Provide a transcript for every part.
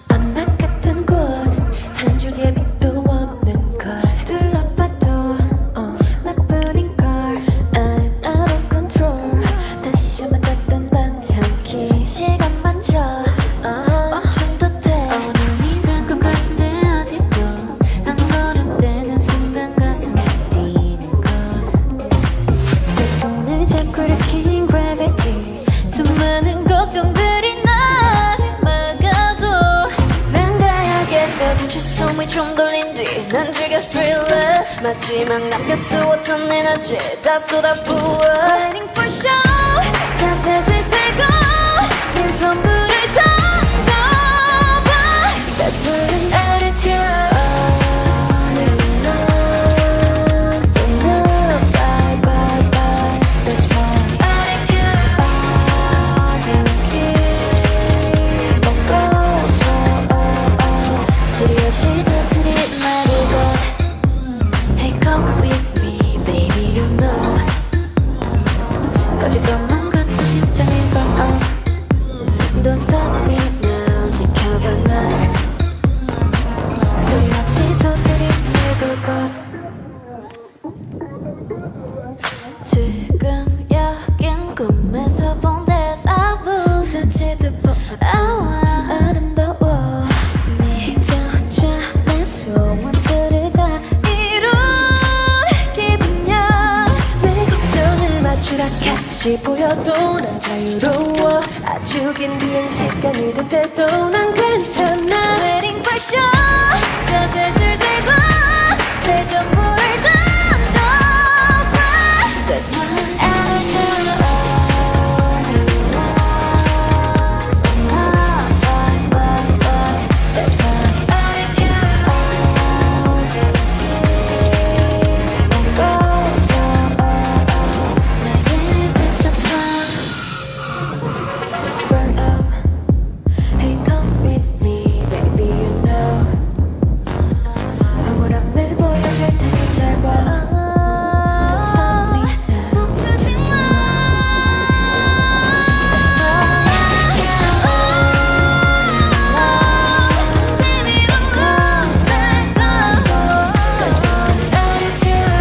암막 같은 곳 한 줄의 빛도 없는 걸 둘러봐도 나뿐인 걸 I'm out of control 다시 한번 잡은 방향키 시간 멈춰 멈춘 듯해 눈이 잘 것 같은데 아직도 한 걸음 떼는 순간 가슴이 뛰는 걸 내 손을 잡고 일으킨 gravity 수많은 걱정들이 나를 막아도 난 가야겠어 잠시 숨이 좀 걸린 뒤 난 즐겨 thriller 마지막 남겨두었던 에너지 다 쏟아부어 Waiting for show 자세를 세고 내 전부를 던져봐 That's my attitude Don't know, bye, bye, bye That's my attitude 먹고 소리 없이 터뜨릴 말이고 Hey come with me baby you know 꺼질 것만 같은 심장의 burn Don't stop me now 지켜봐 날 소리 없이 터뜨릴 말이고 지금 여긴 꿈에서 본 데자부 스치듯 보아와 아름다워 네가 내 소원들을 다 이룬 기분이야 내 걱정을 맞추라 같이 보여도 난 자유로워 아주 긴 비행 시간이 될 때도 난 괜찮아 Waiting for show 자세를 세고 내 전부를 던져봐 That's my attitude That's my attitude 나를 붙잡아 Burn up Hey come with me baby you know 황홀한 날 보여줄 테니 잘 봐 Don't stop me now 멈추지 마 That's my attitude Baby don't go let go That's my attitude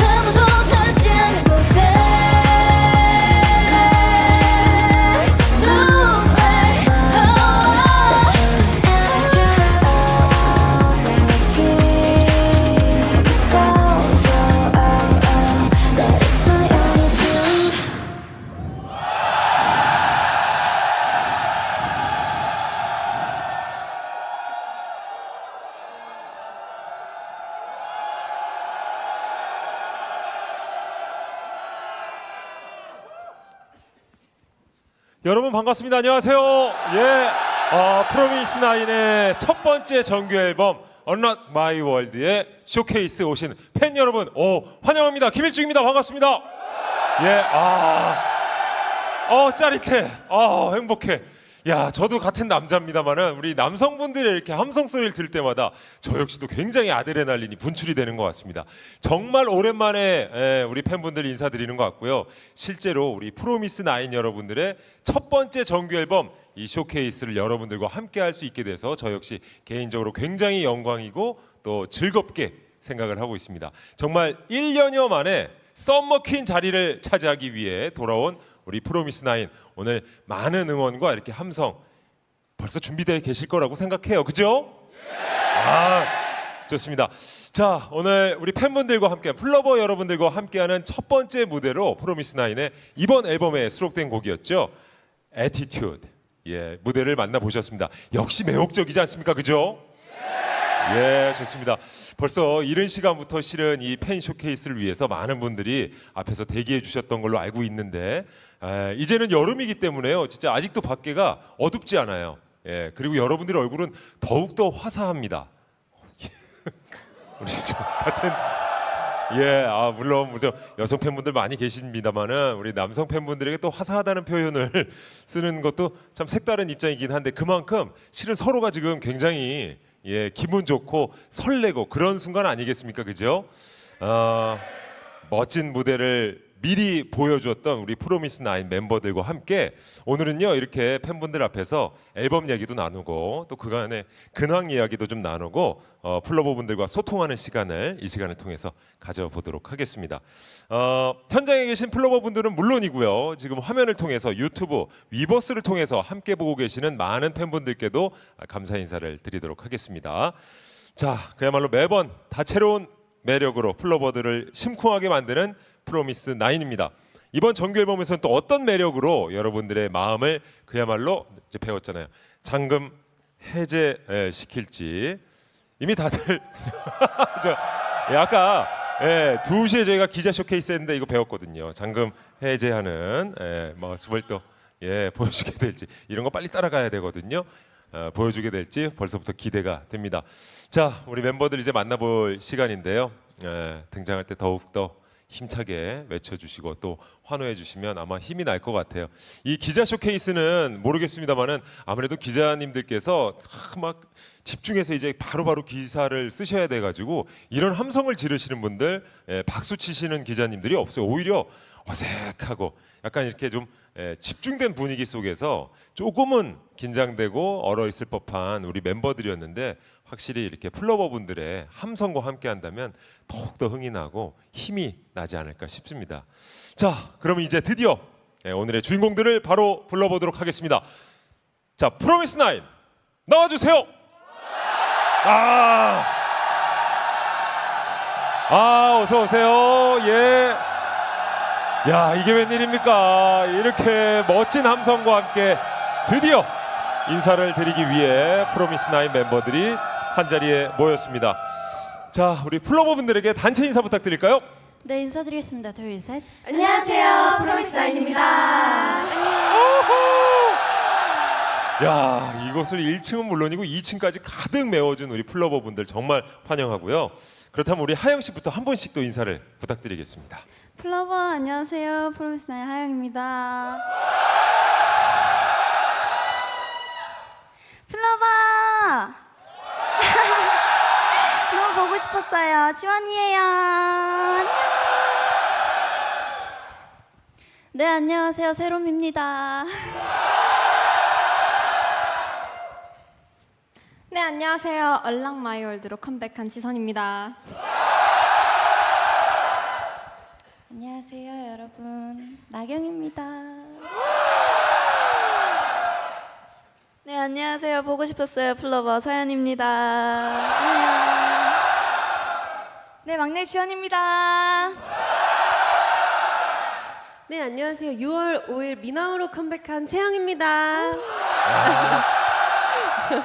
아무도 타지 않은 곳에 No way That's my attitude That is my attitude 여러분 반갑습니다. 안녕하세요. 예, 프로미스 나인의 첫 번째 정규 앨범 Unlock My World의 쇼케이스 오신 팬 여러분, 환영합니다. 김일중입니다. 반갑습니다. 예, 짜릿해. 행복해. 야, 저도 같은 남자입니다만은 우리 남성분들의 이렇게 함성 소리를 들을 때마다 저 역시도 굉장히 아드레날린이 분출이 되는 것 같습니다. 정말 오랜만에 우리 팬분들 인사드리는 것 같고요. 실제로 우리 프로미스 나인 여러분들의 첫 번째 정규 앨범 이 쇼케이스를 여러분들과 함께 할 수 있게 돼서 저 역시 개인적으로 굉장히 영광이고 또 즐겁게 생각을 하고 있습니다. 정말 1년여 만에 썸머퀸 자리를 차지하기 위해 돌아온 우리 프로미스 나인, 오늘 많은 응원과 이렇게 함성 벌써 준비되어 계실 거라고 생각해요. 그죠? 좋습니다. 자, 오늘 우리 팬분들과 함께, 플러버 여러분들과 함께하는 첫 번째 무대로 프로미스 나인의 이번 앨범에 수록된 곡이었죠. Attitude. 예, 무대를 만나보셨습니다. 역시 매혹적이지 않습니까? 그죠? 예, 좋습니다. 벌써 이른 시간부터 실은 이 팬 쇼케이스를 위해서 많은 분들이 앞에서 대기해 주셨던 걸로 알고 있는데, 이제는 여름이기 때문에요. 진짜 아직도 밖에가 어둡지 않아요. 예, 그리고 여러분들의 얼굴은 더욱더 화사합니다. 우리 좀 같은, 예, 물론 여성 팬분들 많이 계십니다만은 우리 남성 팬분들에게 또 화사하다는 표현을 쓰는 것도 참 색다른 입장이긴 한데, 그만큼 실은 서로가 지금 굉장히 예, 기분 좋고 설레고 그런 순간 아니겠습니까, 그죠? 멋진 무대를 미리 보여주었던 우리 프로미스 나인 멤버들과 함께 오늘은요 이렇게 팬분들 앞에서 앨범 얘기도 나누고 또 그간의 근황 이야기도 좀 나누고 플로버분들과 소통하는 시간을 이 시간을 통해서 가져보도록 하겠습니다. 현장에 계신 플로버분들은 물론이고요, 지금 화면을 통해서 유튜브 위버스를 통해서 함께 보고 계시는 많은 팬분들께도 감사 인사를 드리도록 하겠습니다. 자, 그야말로 매번 다채로운 매력으로 플로버들을 심쿵하게 만드는 프로미스 나인입니다. 이번 정규 앨범에서는 또 어떤 매력으로 여러분들의 마음을 그야말로 이제 배웠잖아요. 잠금 해제시킬지 이미 다들 아까 2시에 저희가 기자 쇼케이스 했는데 이거 배웠거든요. 잠금 해제하는 모습을 또 보여주게 될지 이런 거 빨리 따라가야 되거든요. 보여주게 될지 벌써부터 기대가 됩니다. 자, 우리 멤버들 이제 만나볼 시간인데요. 등장할 때 더욱더 힘차게 외쳐주시고 또 환호해 주시면 아마 힘이 날 것 같아요. 이 기자 쇼케이스는 모르겠습니다만은 아무래도 기자님들께서 막 집중해서 이제 바로바로 기사를 쓰셔야 돼가지고 이런 함성을 지르시는 분들, 박수 치시는 기자님들이 없어요. 오히려 어색하고 약간 이렇게 좀 집중된 분위기 속에서 조금은 긴장되고 얼어 있을 법한 우리 멤버들이었는데 확실히 이렇게 플로버분들의 함성과 함께 한다면 더욱더 흥이 나고 힘이 나지 않을까 싶습니다. 자, 그럼 이제 드디어 오늘의 주인공들을 바로 불러보도록 하겠습니다. 자, 프로미스 나인 나와주세요. 어서 오세요. 예. 야, 이게 웬일입니까? 이렇게 멋진 함성과 함께 드디어 인사를 드리기 위해 프로미스 나인 멤버들이 한 자리에 모였습니다. 자, 우리 플로버분들에게 단체 인사 부탁드릴까요? 네, 인사드리겠습니다. 둘, 셋. 안녕하세요, 프로미스 나인입니다. 야, 이곳을 1층은 물론이고 2층까지 가득 메워준 우리 플로버분들 정말 환영하고요. 그렇다면 우리 하영 씨부터 한 분씩 또 인사를 부탁드리겠습니다. 플로버 안녕하세요. 프로미스 나인 하영입니다. 플로버 너무 보고 싶었어요. 지원이에요. 안녕. 네, 안녕하세요. 세롬입니다. 네, 안녕하세요. 얼랑 마이월드로 컴백한 지선입니다. 안녕하세요, 여러분. 나경입니다. 네, 안녕하세요. 보고 싶었어요. 플로버 서연입니다. 안녕. 네, 막내 지원입니다. 네, 안녕하세요. 6월 5일 미나우로 컴백한 채영입니다.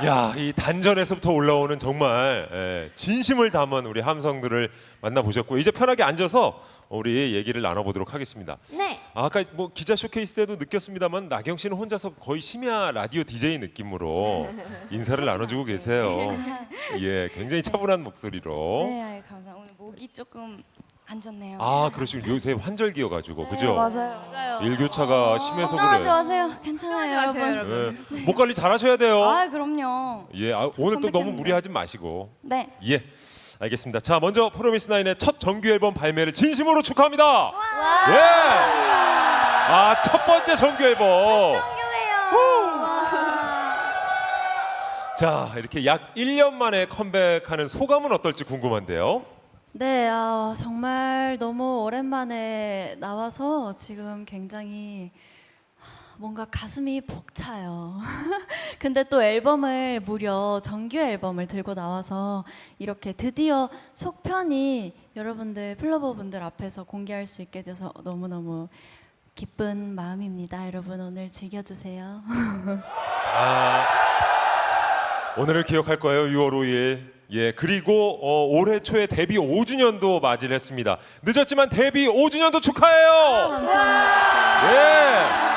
야, 이 단전에서부터 올라오는 정말 진심을 담은 우리 함성들을 만나보셨고 이제 편하게 앉아서 우리 얘기를 나눠보도록 하겠습니다. 네. 아까 뭐 기자 쇼케이스 때도 느꼈습니다만 나경 씨는 혼자서 거의 심야 라디오 DJ 느낌으로 인사를 나눠주고 계세요. 예, 굉장히 차분한 목소리로. 네, 감사합니다. 오늘 목이 조금 안 좋네요. 아, 그러시군. 요새 환절기여가지고 그죠? 맞아요. 일교차가 심해서 걱정하지 그래. 마세요. 괜찮아요, 여러분. 예, 목 관리 잘하셔야 돼요. 아, 그럼요. 예, 오늘 또 너무 컴백합니다. 무리하지 마시고. 네. 예, 알겠습니다. 자, 먼저 프로미스 나인의 첫 정규 앨범 발매를 진심으로 축하합니다. 예. 첫 번째 정규 앨범. 자, 이렇게 약 1년 만에 컴백하는 소감은 어떨지 궁금한데요. 네, 정말 너무 오랜만에 나와서 지금 굉장히 뭔가 가슴이 벅차요. 근데 또 앨범을 무려 정규 앨범을 들고 나와서 이렇게 드디어 속편이 여러분들 플로버분들 앞에서 공개할 수 있게 돼서 너무너무 기쁜 마음입니다. 여러분 오늘 즐겨주세요. 오늘을 기억할 거예요. 6월 5일. 예, 그리고 올해 초에 데뷔 5주년도 맞이를 했습니다. 늦었지만 데뷔 5주년도 축하해요. 감사합니다. 예.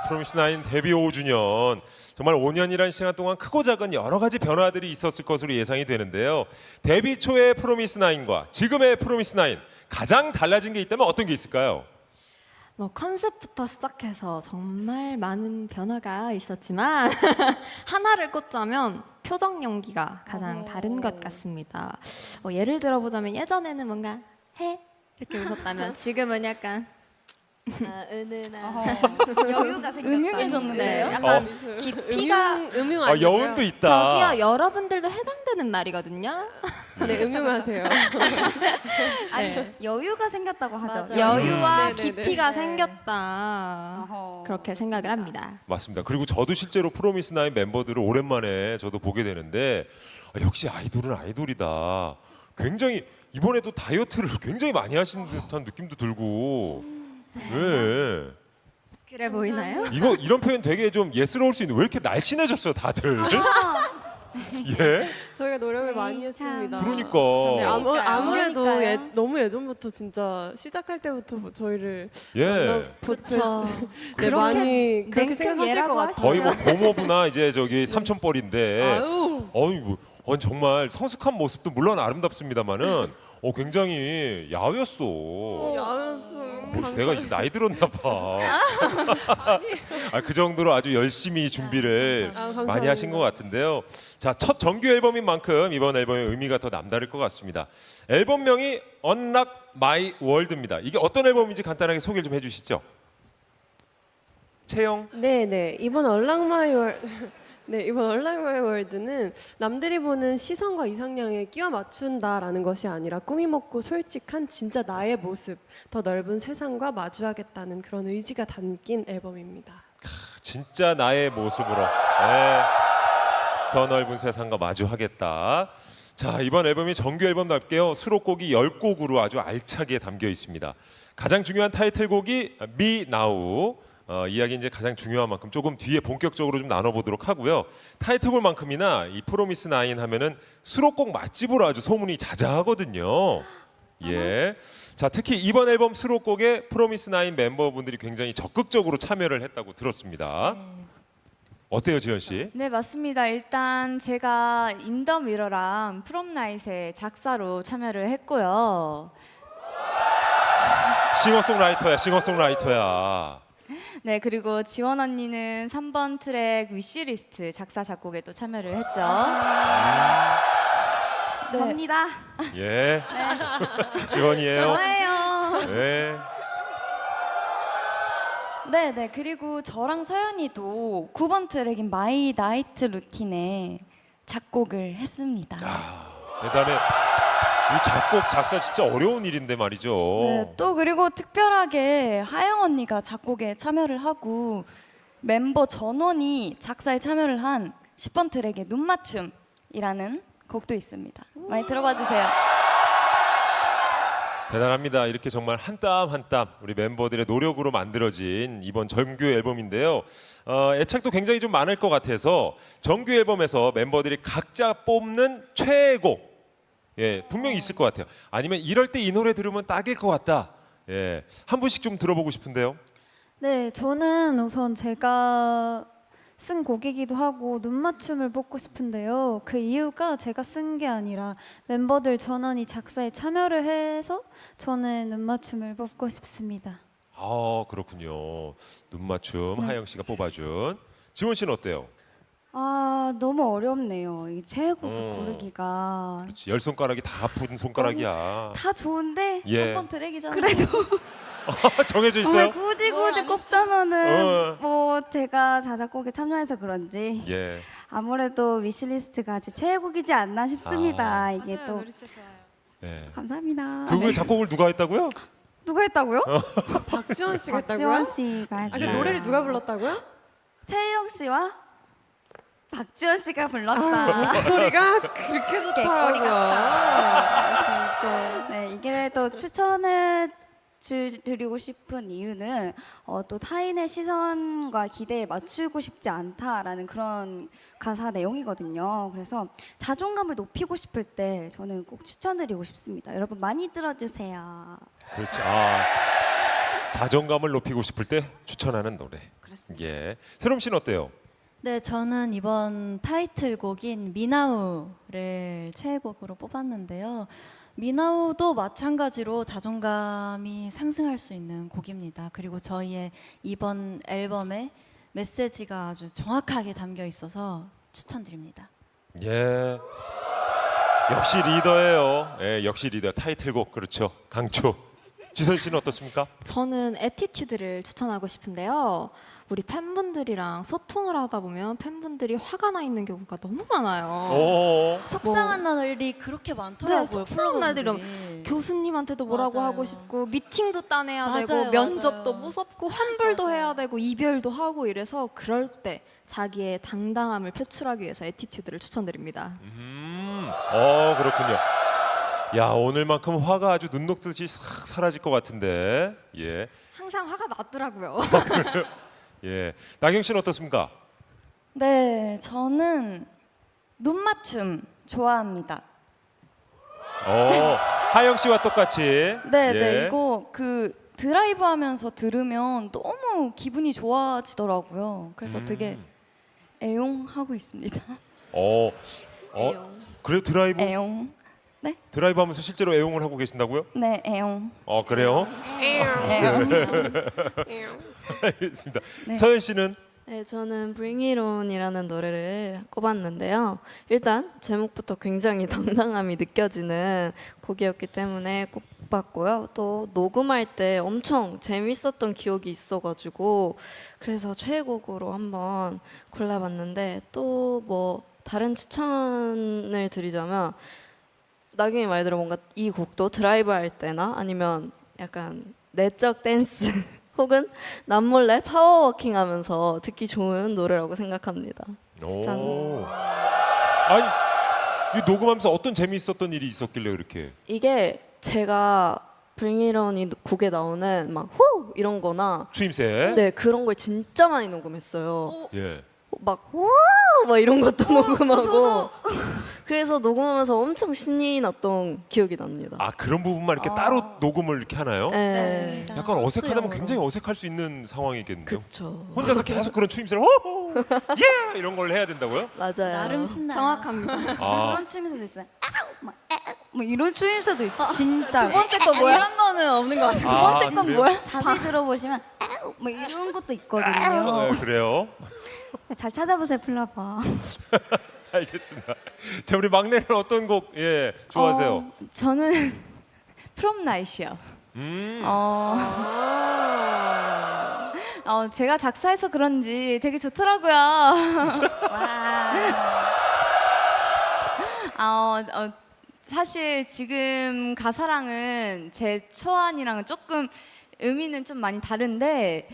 프로미스 나인 데뷔 5주년. 정말 5년이라는 시간 동안 크고 작은 여러 가지 변화들이 있었을 것으로 예상이 되는데요. 데뷔 초의 프로미스 나인과 지금의 프로미스 나인 가장 달라진 게 있다면 어떤 게 있을까요? 뭐 컨셉부터 시작해서 정말 많은 변화가 있었지만 하나를 꼽자면 표정 연기가 가장 다른 것 같습니다. 예를 들어보자면 예전에는 뭔가 해 이렇게 웃었다면 지금은 약간 은은한 여유가 생겼다. 음흉해졌는데요? 약간 깊이가 음흉 아, 아니고요. 여운도 있다. 저기요 여러분들도 해당되는 말이거든요. 네, 음흉하세요. 아니 여유가 생겼다고 하죠. 맞아요. 여유와 네네네. 깊이가 네. 생겼다. 어허, 그렇게 생각을 합니다. 맞습니다. 그리고 저도 실제로 프로미스 나인 멤버들을 오랜만에 저도 보게 되는데 역시 아이돌은 아이돌이다. 굉장히 이번에도 다이어트를 굉장히 많이 하신 듯한 느낌도 들고. 네. 그래 보이나요? 이거 이런 표현 되게 좀 예스러울 수 있는 왜 이렇게 날씬해졌어요 다들? 예? 저희가 노력을 많이 했습니다. 그러니까. 네, 아무래도 그러니까요. 너무 예전부터 진짜 시작할 때부터 저희를 예. 그렇죠. 네, 많이 그렇게 냉큼 생각하실 예라고 것 같아요. 거의 뭐 고모부나 이제 저기 삼촌뻘인데. 아유, 어이구, 정말 성숙한 모습도 물론 아름답습니다만은 굉장히 야였어. 뭐 내가 이제 나이 들었나 봐. 그 정도로 아주 열심히 준비를 감사합니다. 많이 하신 것 같은데요. 자, 첫 정규 앨범인 만큼 이번 앨범의 의미가 더 남다를 것 같습니다. 앨범명이 Unlock My World입니다. 이게 어떤 앨범인지 간단하게 소개를 좀 해주시죠. 채영. 네, 이번 얼랑마이월 네, 이번 얼랑마이 월드는 남들이 보는 시선과 이상향에 끼워 맞춘다라는 것이 아니라 꾸미 먹고 솔직한 진짜 나의 모습, 더 넓은 세상과 마주하겠다는 그런 의지가 담긴 앨범입니다. 진짜 나의 모습으로 네, 더 넓은 세상과 마주하겠다. 자, 이번 앨범이 정규 앨범답게요. 수록곡이 10곡으로 아주 알차게 담겨 있습니다. 가장 중요한 타이틀곡이 Me Now. 이야기 이제 가장 중요한 만큼 조금 뒤에 본격적으로 좀 나눠보도록 하고요. 타이틀곡만큼이나 이 프로미스 나인 하면은 수록곡 맛집으로 아주 소문이 자자하거든요. 예. 자, 특히 이번 앨범 수록곡에 프로미스 나인 멤버분들이 굉장히 적극적으로 참여를 했다고 들었습니다. 어때요, 지현 씨? 네, 맞습니다. 일단 제가 인더 미러랑 프롬나잇의 작사로 참여를 했고요. 싱어송라이터야. 네, 그리고 지원 언니는 3번 트랙 위시리스트 작사 작곡에 또 참여를 했죠. 네. 접니다. 예. 지원이에요. 저예요. 네. 네, 그리고 저랑 서연이도 9번 트랙인 마이 나이트 루틴에 작곡을 했습니다. 대단해. 이 작곡 작사 진짜 어려운 일인데 말이죠. 네, 또 그리고 특별하게 하영 언니가 작곡에 참여를 하고 멤버 전원이 작사에 참여를 한 10번 트랙의 눈맞춤이라는 곡도 있습니다. 많이 들어봐 주세요. 대단합니다. 이렇게 정말 한 땀 한 땀 우리 멤버들의 노력으로 만들어진 이번 정규 앨범인데요. 애착도 굉장히 좀 많을 것 같아서 정규 앨범에서 멤버들이 각자 뽑는 최애곡 분명히 있을 것 같아요. 아니면 이럴 때 이 노래 들으면 딱일 것 같다. 한 분씩 좀 들어보고 싶은데요. 네, 저는 우선 제가 쓴 곡이기도 하고 눈맞춤을 뽑고 싶은데요. 그 이유가 제가 쓴 게 아니라 멤버들 전원이 작사에 참여를 해서 저는 눈맞춤을 뽑고 싶습니다. 아, 그렇군요. 눈맞춤 네. 하영 씨가 뽑아준. 지원 씨는 어때요? 아, 너무 어렵네요. 이 최애곡을 고르기가. 그렇지, 열 손가락이 다 아픈 손가락이야. 다 좋은데 예. 3번 트랙이잖아요. 그래도 정해져 있어요? 굳이 꼽자면은 어. 뭐 제가 자작곡에 참여해서 그런지 예. 아무래도 위시리스트가 제 최애곡이지 않나 싶습니다. 이게 또 예. 감사합니다. 그거의 작곡을 누가 했다고요? 누가 했다고요? 박지원 씨가 박지원 했다고요? 씨가 했다. 그 노래를 누가 불렀다고요? 최혜영 씨와 박지원 씨가 불렀다. 목소리가 그렇게 좋더라고요. 진짜. 네, 이게 또 추천해 드리고 싶은 이유는 또 타인의 시선과 기대에 맞추고 싶지 않다라는 그런 가사 내용이거든요. 그래서 자존감을 높이고 싶을 때 저는 꼭 추천드리고 싶습니다. 여러분 많이 들어주세요. 그렇죠. 자존감을 높이고 싶을 때 추천하는 노래. 그렇습니다. 예. 새롬 씨는 어때요? 네, 저는 이번 타이틀곡인 미나우를 최애곡으로 뽑았는데요. 미나우도 마찬가지로 자존감이 상승할 수 있는 곡입니다. 그리고 저희의 이번 앨범에 메시지가 아주 정확하게 담겨 있어서 추천드립니다. 예. 역시 리더예요. 예, 역시 리더. 타이틀곡 그렇죠. 강추. 지선 씨는 어떻습니까? 저는 에티튜드를 추천하고 싶은데요. 우리 팬분들이랑 소통을 하다 보면 팬분들이 화가 나 있는 경우가 너무 많아요. 오. 속상한 날이 그렇게 많더라고요. 네, 속상한 날들이 플로버분들이. 교수님한테도 뭐라고 맞아요. 하고 싶고 미팅도 따내야 맞아요, 되고 면접도 맞아요. 무섭고 환불도 맞아요. 해야 되고 이별도 하고 이래서 그럴 때 자기의 당당함을 표출하기 위해서 에티튜드를 추천드립니다. 그렇군요. 야, 오늘만큼 화가 아주 눈 녹듯이 싹 사라질 것 같은데. 예. 항상 화가 났더라고요. 예. 나경 씨는 어떻습니까? 네, 저는 눈 맞춤 좋아합니다. 하영 씨와 똑같이. 네, 예. 네, 이거 그 드라이브 하면서 들으면 너무 기분이 좋아지더라고요. 그래서 되게 애용하고 있습니다. 그래요? 드라이브? 애용. 드라이브 하면서 실제로 애용을 하고 계신다고요? 네, 애용. 그래요? 애용. 알겠습니다. 네. 서현 씨는? 네, 저는 Bring It On이라는 노래를 꼽았는데요. 일단 제목부터 굉장히 당당함이 느껴지는 곡이었기 때문에 꼽았고요. 또 녹음할 때 엄청 재밌었던 기억이 있어가지고 그래서 최애곡으로 한번 골라봤는데 또 뭐 다른 추천을 드리자면 나경이 말대로 뭔가 이 곡도 드라이브 할 때나 아니면 약간 내적 댄스 혹은 남몰래 파워워킹 하면서 듣기 좋은 노래라고 생각합니다. 추천. 아니, 이 녹음하면서 어떤 재미있었던 일이 있었길래 그렇게? 이게 제가 Bring It On 이 곡에 나오는 막 호! 이런 거나 추임새? 네, 그런 걸 진짜 많이 녹음했어요. 예. 막 와! 막 이런 것도 녹음하고 그래서 녹음하면서 엄청 신이 났던 기억이 납니다. 그런 부분만 이렇게 따로 녹음을 이렇게 하나요? 네. 약간 어색하다면 굉장히 어색할 수 있는 상황이겠는데요. 그쵸. 혼자서 계속 그런 추임새를 호호! 예! 이런 걸 해야 된다고요? 맞아요. 나름 신나. 정확합니다. 그런 추임새도 있어요. 아우, 막 에우, 뭐 이런 추임새도 있어. 진짜. 두 번째 거 뭐야? 이런 거는 없는 것 같아요. 두 번째 건 뭐야? 자세히 들어보시면 아우, 뭐 이런 것도 네, 있거든요. 그래요? 잘 찾아보세요, 플라버. 알겠습니다. 자, 우리 막내는 어떤 곡 좋아하세요? 저는 프롬 나이시요. 제가 작사해서 그런지 되게 좋더라고요. 사실 지금 가사랑은 제 초안이랑은 조금 의미는 좀 많이 다른데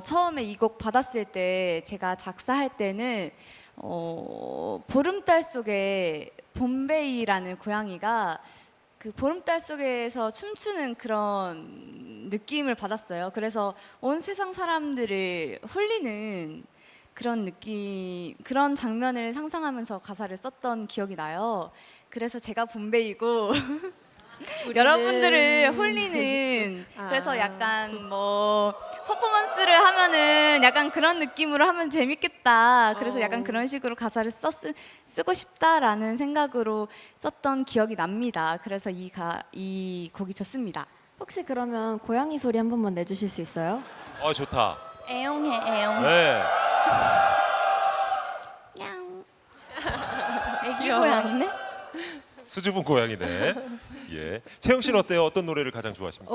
처음에 이 곡 받았을 때 제가 작사할 때는 보름달 속에 봄베이라는 고양이가 그 보름달 속에서 춤추는 그런 느낌을 받았어요. 그래서 온 세상 사람들을 홀리는 그런 느낌, 그런 장면을 상상하면서 가사를 썼던 기억이 나요. 그래서 제가 봄베이고 여러분들을 홀리는 그래서 약간 뭐 퍼포먼스를 하면은 약간 그런 느낌으로 하면 재밌겠다. 그래서 약간 그런 식으로 가사를 쓰고 싶다라는 생각으로 썼던 기억이 납니다. 그래서 이 곡이 좋습니다. 혹시 그러면 고양이 소리 한 번만 내주실 수 있어요? 좋다. 애용해, 애용. 네. 애기 고양이네. 수줍은 고양이네. 예. 채영 씨는 어때요? 어떤 노래를 가장 좋아하십니까?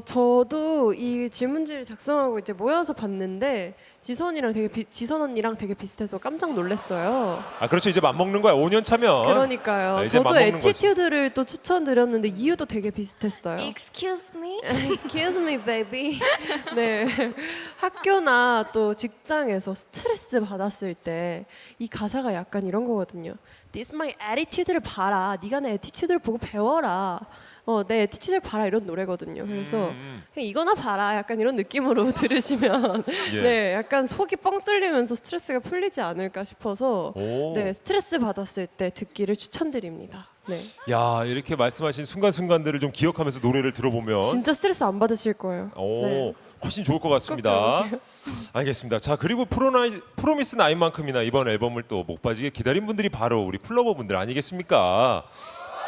저도 이 질문지를 작성하고 이제 모여서 봤는데 지선 언니랑 되게 비슷해서 깜짝 놀랐어요. 그렇죠. 이제 맘먹는 거야. 5년 차면. 그러니까요. 이제 저도 맘먹는 거지. 에티튜드를 또 추천드렸는데 이유도 되게 비슷했어요. Excuse me. Excuse me, baby. 네, 학교나 또 직장에서 스트레스 받았을 때 이 가사가 약간 이런 거거든요. This my attitude를 봐라. 네가 내 attitude를 보고 배워라. 내 attitude를 봐라 이런 노래거든요. 그래서 그냥 이거나 봐라. 약간 이런 느낌으로 들으시면 예. 네, 약간 속이 뻥 뚫리면서 스트레스가 풀리지 않을까 싶어서 네, 스트레스 받았을 때 듣기를 추천드립니다. 네, 야, 이렇게 말씀하신 순간순간들을 좀 기억하면서 노래를 들어보면 진짜 스트레스 안 받으실 거예요. 네. 훨씬 좋을 것 같습니다. 들어보세요. 알겠습니다. 자, 그리고 프로미스 나인만큼이나 이번 앨범을 또 목 빠지게 기다린 분들이 바로 우리 플러버 분들 아니겠습니까?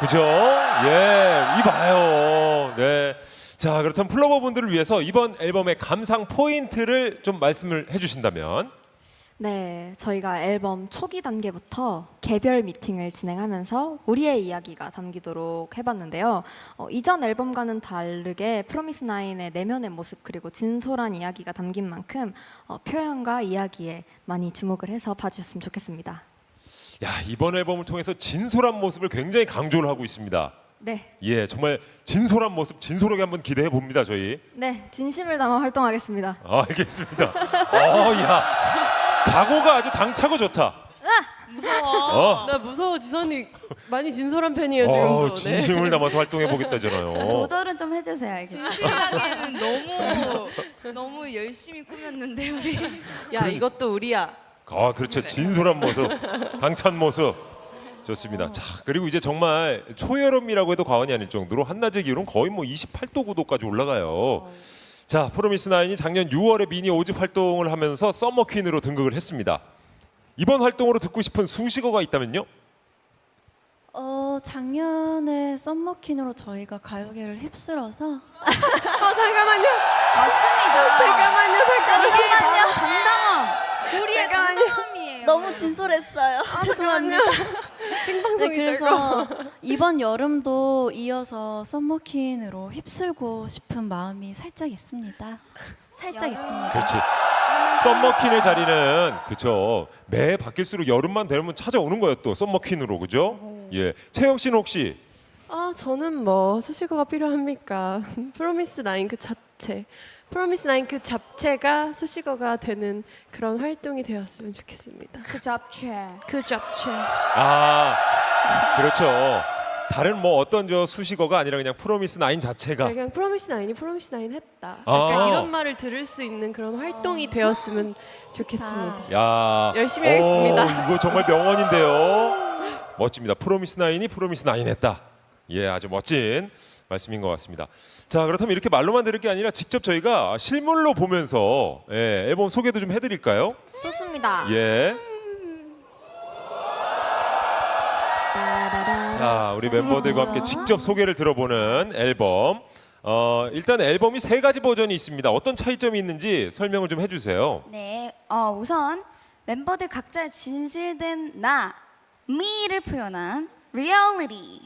그죠? 예, 이봐요. 네. 자, 그렇다면 플러버 분들을 위해서 이번 앨범의 감상 포인트를 좀 말씀을 해주신다면. 네, 저희가 앨범 초기 단계부터 개별 미팅을 진행하면서 우리의 이야기가 담기도록 해봤는데요. 이전 앨범과는 다르게 프로미스나인의 내면의 모습 그리고 진솔한 이야기가 담긴 만큼 표현과 이야기에 많이 주목을 해서 봐주셨으면 좋겠습니다. 야, 이번 앨범을 통해서 진솔한 모습을 굉장히 강조를 하고 있습니다. 네, 예, 정말 진솔한 모습 진솔하게 한번 기대해 봅니다, 저희. 네, 진심을 담아 활동하겠습니다. 알겠습니다. 야, 각오가 아주 당차고 좋다. 무서워. 나 무서워. 지선이 많이 진솔한 편이에요 지금도. 네. 진심을 담아서 활동해 보겠다잖아요. 조절은 좀 해주세요. 알겠죠? 진실하게는 너무 열심히 꾸몄는데 우리. 야 이것도 우리야. 그렇죠. 진솔한 모습, 당찬 모습. 좋습니다. 자, 그리고 이제 정말 초여름이라고 해도 과언이 아닐 정도로 한낮의 기온은 거의 뭐 28도 9도까지 올라가요. 자, 프로미스나인이 작년 6월에 미니 5집 활동을 하면서 썸머 퀸으로 등극을 했습니다. 이번 활동으로 듣고 싶은 수식어가 있다면요? 작년에 썸머퀸으로 저희가 가요계를 휩쓸어서 잠깐만요. 맞습니다. 잠깐만요. 잠깐만요. 당당함. 우리의 잠깐만요. 당당함이에요. 너무 진솔했어요. 죄송합니다. 생방송이 그래서 이번 여름도 이어서 썸머퀸으로 휩쓸고 싶은 마음이 살짝 있습니다. 살짝 있습니다. 그렇지. 썸머퀸의 자리는 그쵸. 매 바뀔수록 여름만 되면 찾아오는 거예요. 또 썸머퀸으로 그죠? 예. 채영 씨는 혹시 저는 뭐 수식어가 필요합니까? 프로미스 나인 그 자체. 프로미스 나인 그 자체가 수식어가 되는 그런 활동이 되었으면 좋겠습니다. 그 잡채. 그 자체. 그렇죠. 다른 뭐 어떤 저 수식어가 아니라 그냥 프로미스나인 자체가 그냥 프로미스 나인이 프로미스 나인 했다. 아. 약간 이런 말을 들을 수 있는 그런 활동이 되었으면 좋겠습니다. 야, 열심히 하겠습니다. 이거 정말 명언인데요. 멋집니다. 프로미스나인이 프로미스나인 했다. 예, 아주 멋진 말씀인 것 같습니다. 자, 그렇다면 이렇게 말로만 들을 게 아니라 직접 저희가 실물로 보면서 앨범 소개도 좀 해드릴까요? 좋습니다. 예. 자, 우리 멤버들과 함께 직접 소개를 들어보는 앨범. 일단 앨범이 3가지 버전이 있습니다. 어떤 차이점이 있는지 설명을 좀 해주세요. 네, 우선 멤버들 각자의 진실된 나, me를 표현한 reality.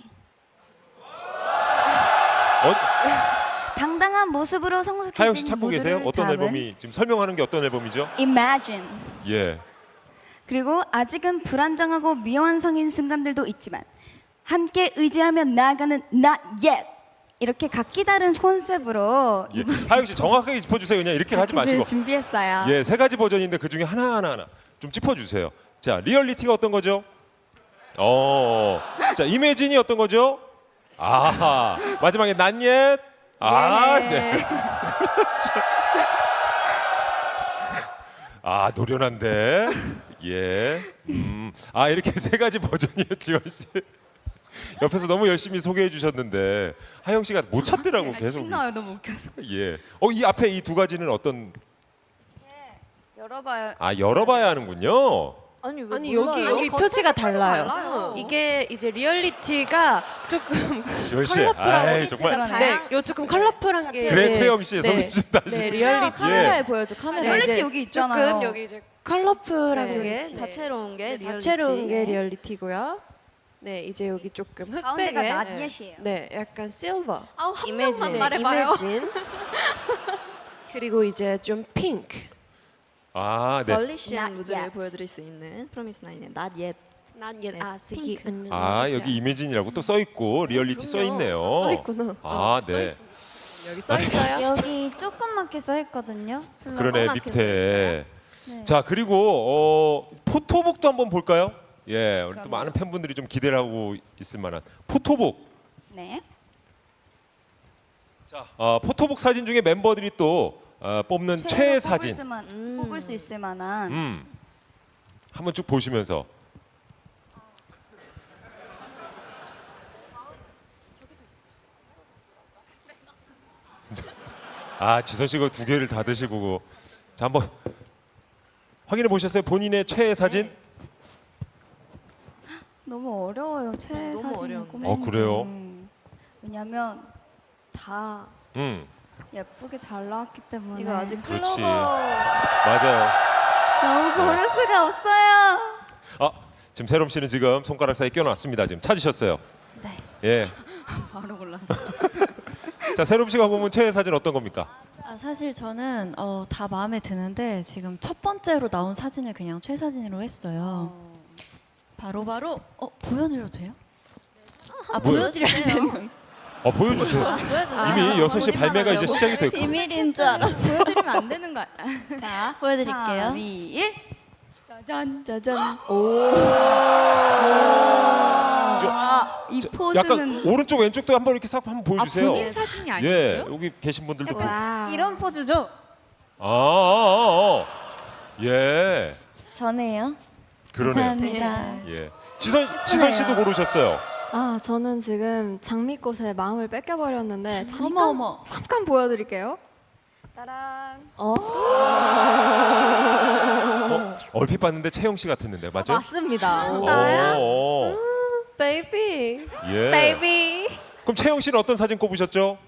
당당한 모습으로 성숙해진 하영 씨 찾고 계세요? 모두를 어떤 담은 앨범이 지금 설명하는 게 어떤 앨범이죠? Imagine. 예. 그리고 아직은 불안정하고 미완성인 순간들도 있지만 함께 의지하며 나아가는 Not Yet. 이렇게 각기 다른 컨셉으로 예. 하영 씨 정확하게 짚어주세요. 그냥 이렇게 하지 자켓을 마시고. 준비했어요. 예, 3가지 버전인데 그 중에 하나 좀 짚어주세요. 자, 리얼리티가 어떤 거죠? 자, 이매진이 어떤 거죠? 마지막에 난옛. 네. 노련한데. 예. 이렇게 3가지 버전이에요, 지원 씨. 옆에서 너무 열심히 소개해 주셨는데 하영 씨가 못 찾더라고 계속. 신나요, 너무 웃겨서. 예. 이 앞에 이 2가지는 어떤? 열어봐요. 열어봐야 하는군요. 아니 왜 아니 몰라요? 여기 표지가 달라요. 이게 이제 리얼리티가 조금 지원 씨. 컬러풀하고 정말. 네, 요 조금 컬러풀한 게 그래, 이제 채영 씨 소개 좀 다시. 네, 리얼리티. 카메라에 보여줘. 카메라에. 리얼리티 이제 여기 있잖아요. 조금 여기 이제 컬러풀한 게 게 다채로운 게 리얼리티. 다채로운 게 리얼리티고요. 네, 이제 여기 조금 가운데가 흑백에 Not Yet이에요. 네, 약간 실버. 한 이매진, 명만 말해봐요. 이매진. 그리고 이제 좀 핑크. 네. 걸리시한 Not 무드를 yet. 보여드릴 수 있는 프로미스 나인의 Not Yet. Not yet 네, 아직이 여기 이매진이라고 또 써 있고 리얼리티 써 있네요. 써 있구나. 네. 여기 써 있어요. 여기 조그맣게 써 있거든요. 그러네, 조그맣게 밑에. 네. 자, 그리고 포토북도 한번 볼까요? 예, 우리 또 많은 팬분들이 좀 기대를 하고 있을 만한 포토북. 네. 자, 포토북 사진 중에 멤버들이 또 뽑는 최애 사진. 뽑을 수 있을 만한. 한번 쭉 보시면서. 지선 씨가 2개를 다 드시고. 자, 한번 확인해 보셨어요? 본인의 최애 사진? 너무 어려워요. 최애 너무 사진을 어려운데. 꾸미는 그래요? 게. 왜냐면 다 음, 예쁘게 잘 나왔기 때문에. 이거 아직 그렇지. 플로버 맞아요. 너무 고를 수가 없어요. 아, 지금 세롬 씨는 지금 손가락 사이 껴놨습니다. 지금 찾으셨어요. 네. 예. 바로 골랐어요. 자, 세롬 씨가 뽑은 최애 사진 어떤 겁니까? 아, 사실 저는 다 마음에 드는데 지금 첫 번째로 나온 사진을 그냥 최사진으로 했어요. 바로 보여드려도 돼요? 아, 뭐요? 보여드려야 되는 보여주세요. 이미 6시 발매가 이제 시작이 됐고. 비밀인 줄 알았어요. 보여드리면 안 되는 거 자, 보여드릴게요. 3, 2, 1. 짜잔. 짜잔. 이 자, 포즈는 약간 오른쪽 왼쪽도 한번 이렇게 싹 한번 보여주세요. 본인 사진이 예, 아니었어요? 여기 계신 분들도. 이런 포즈죠? 예, 전에요. 그러네요. 감사합니다. 예, 지선 씨도 고르셨어요. 아, 저는 지금 장미꽃에 마음을 뺏겨버렸는데 어머. 잠깐 보여드릴게요. 따란. 얼핏 봤는데 채영 씨 같았는데 맞아요? 맞습니다. 나야? 베이비. 예. 베이비. 그럼 채영 씨는 어떤 사진 꼽으셨죠?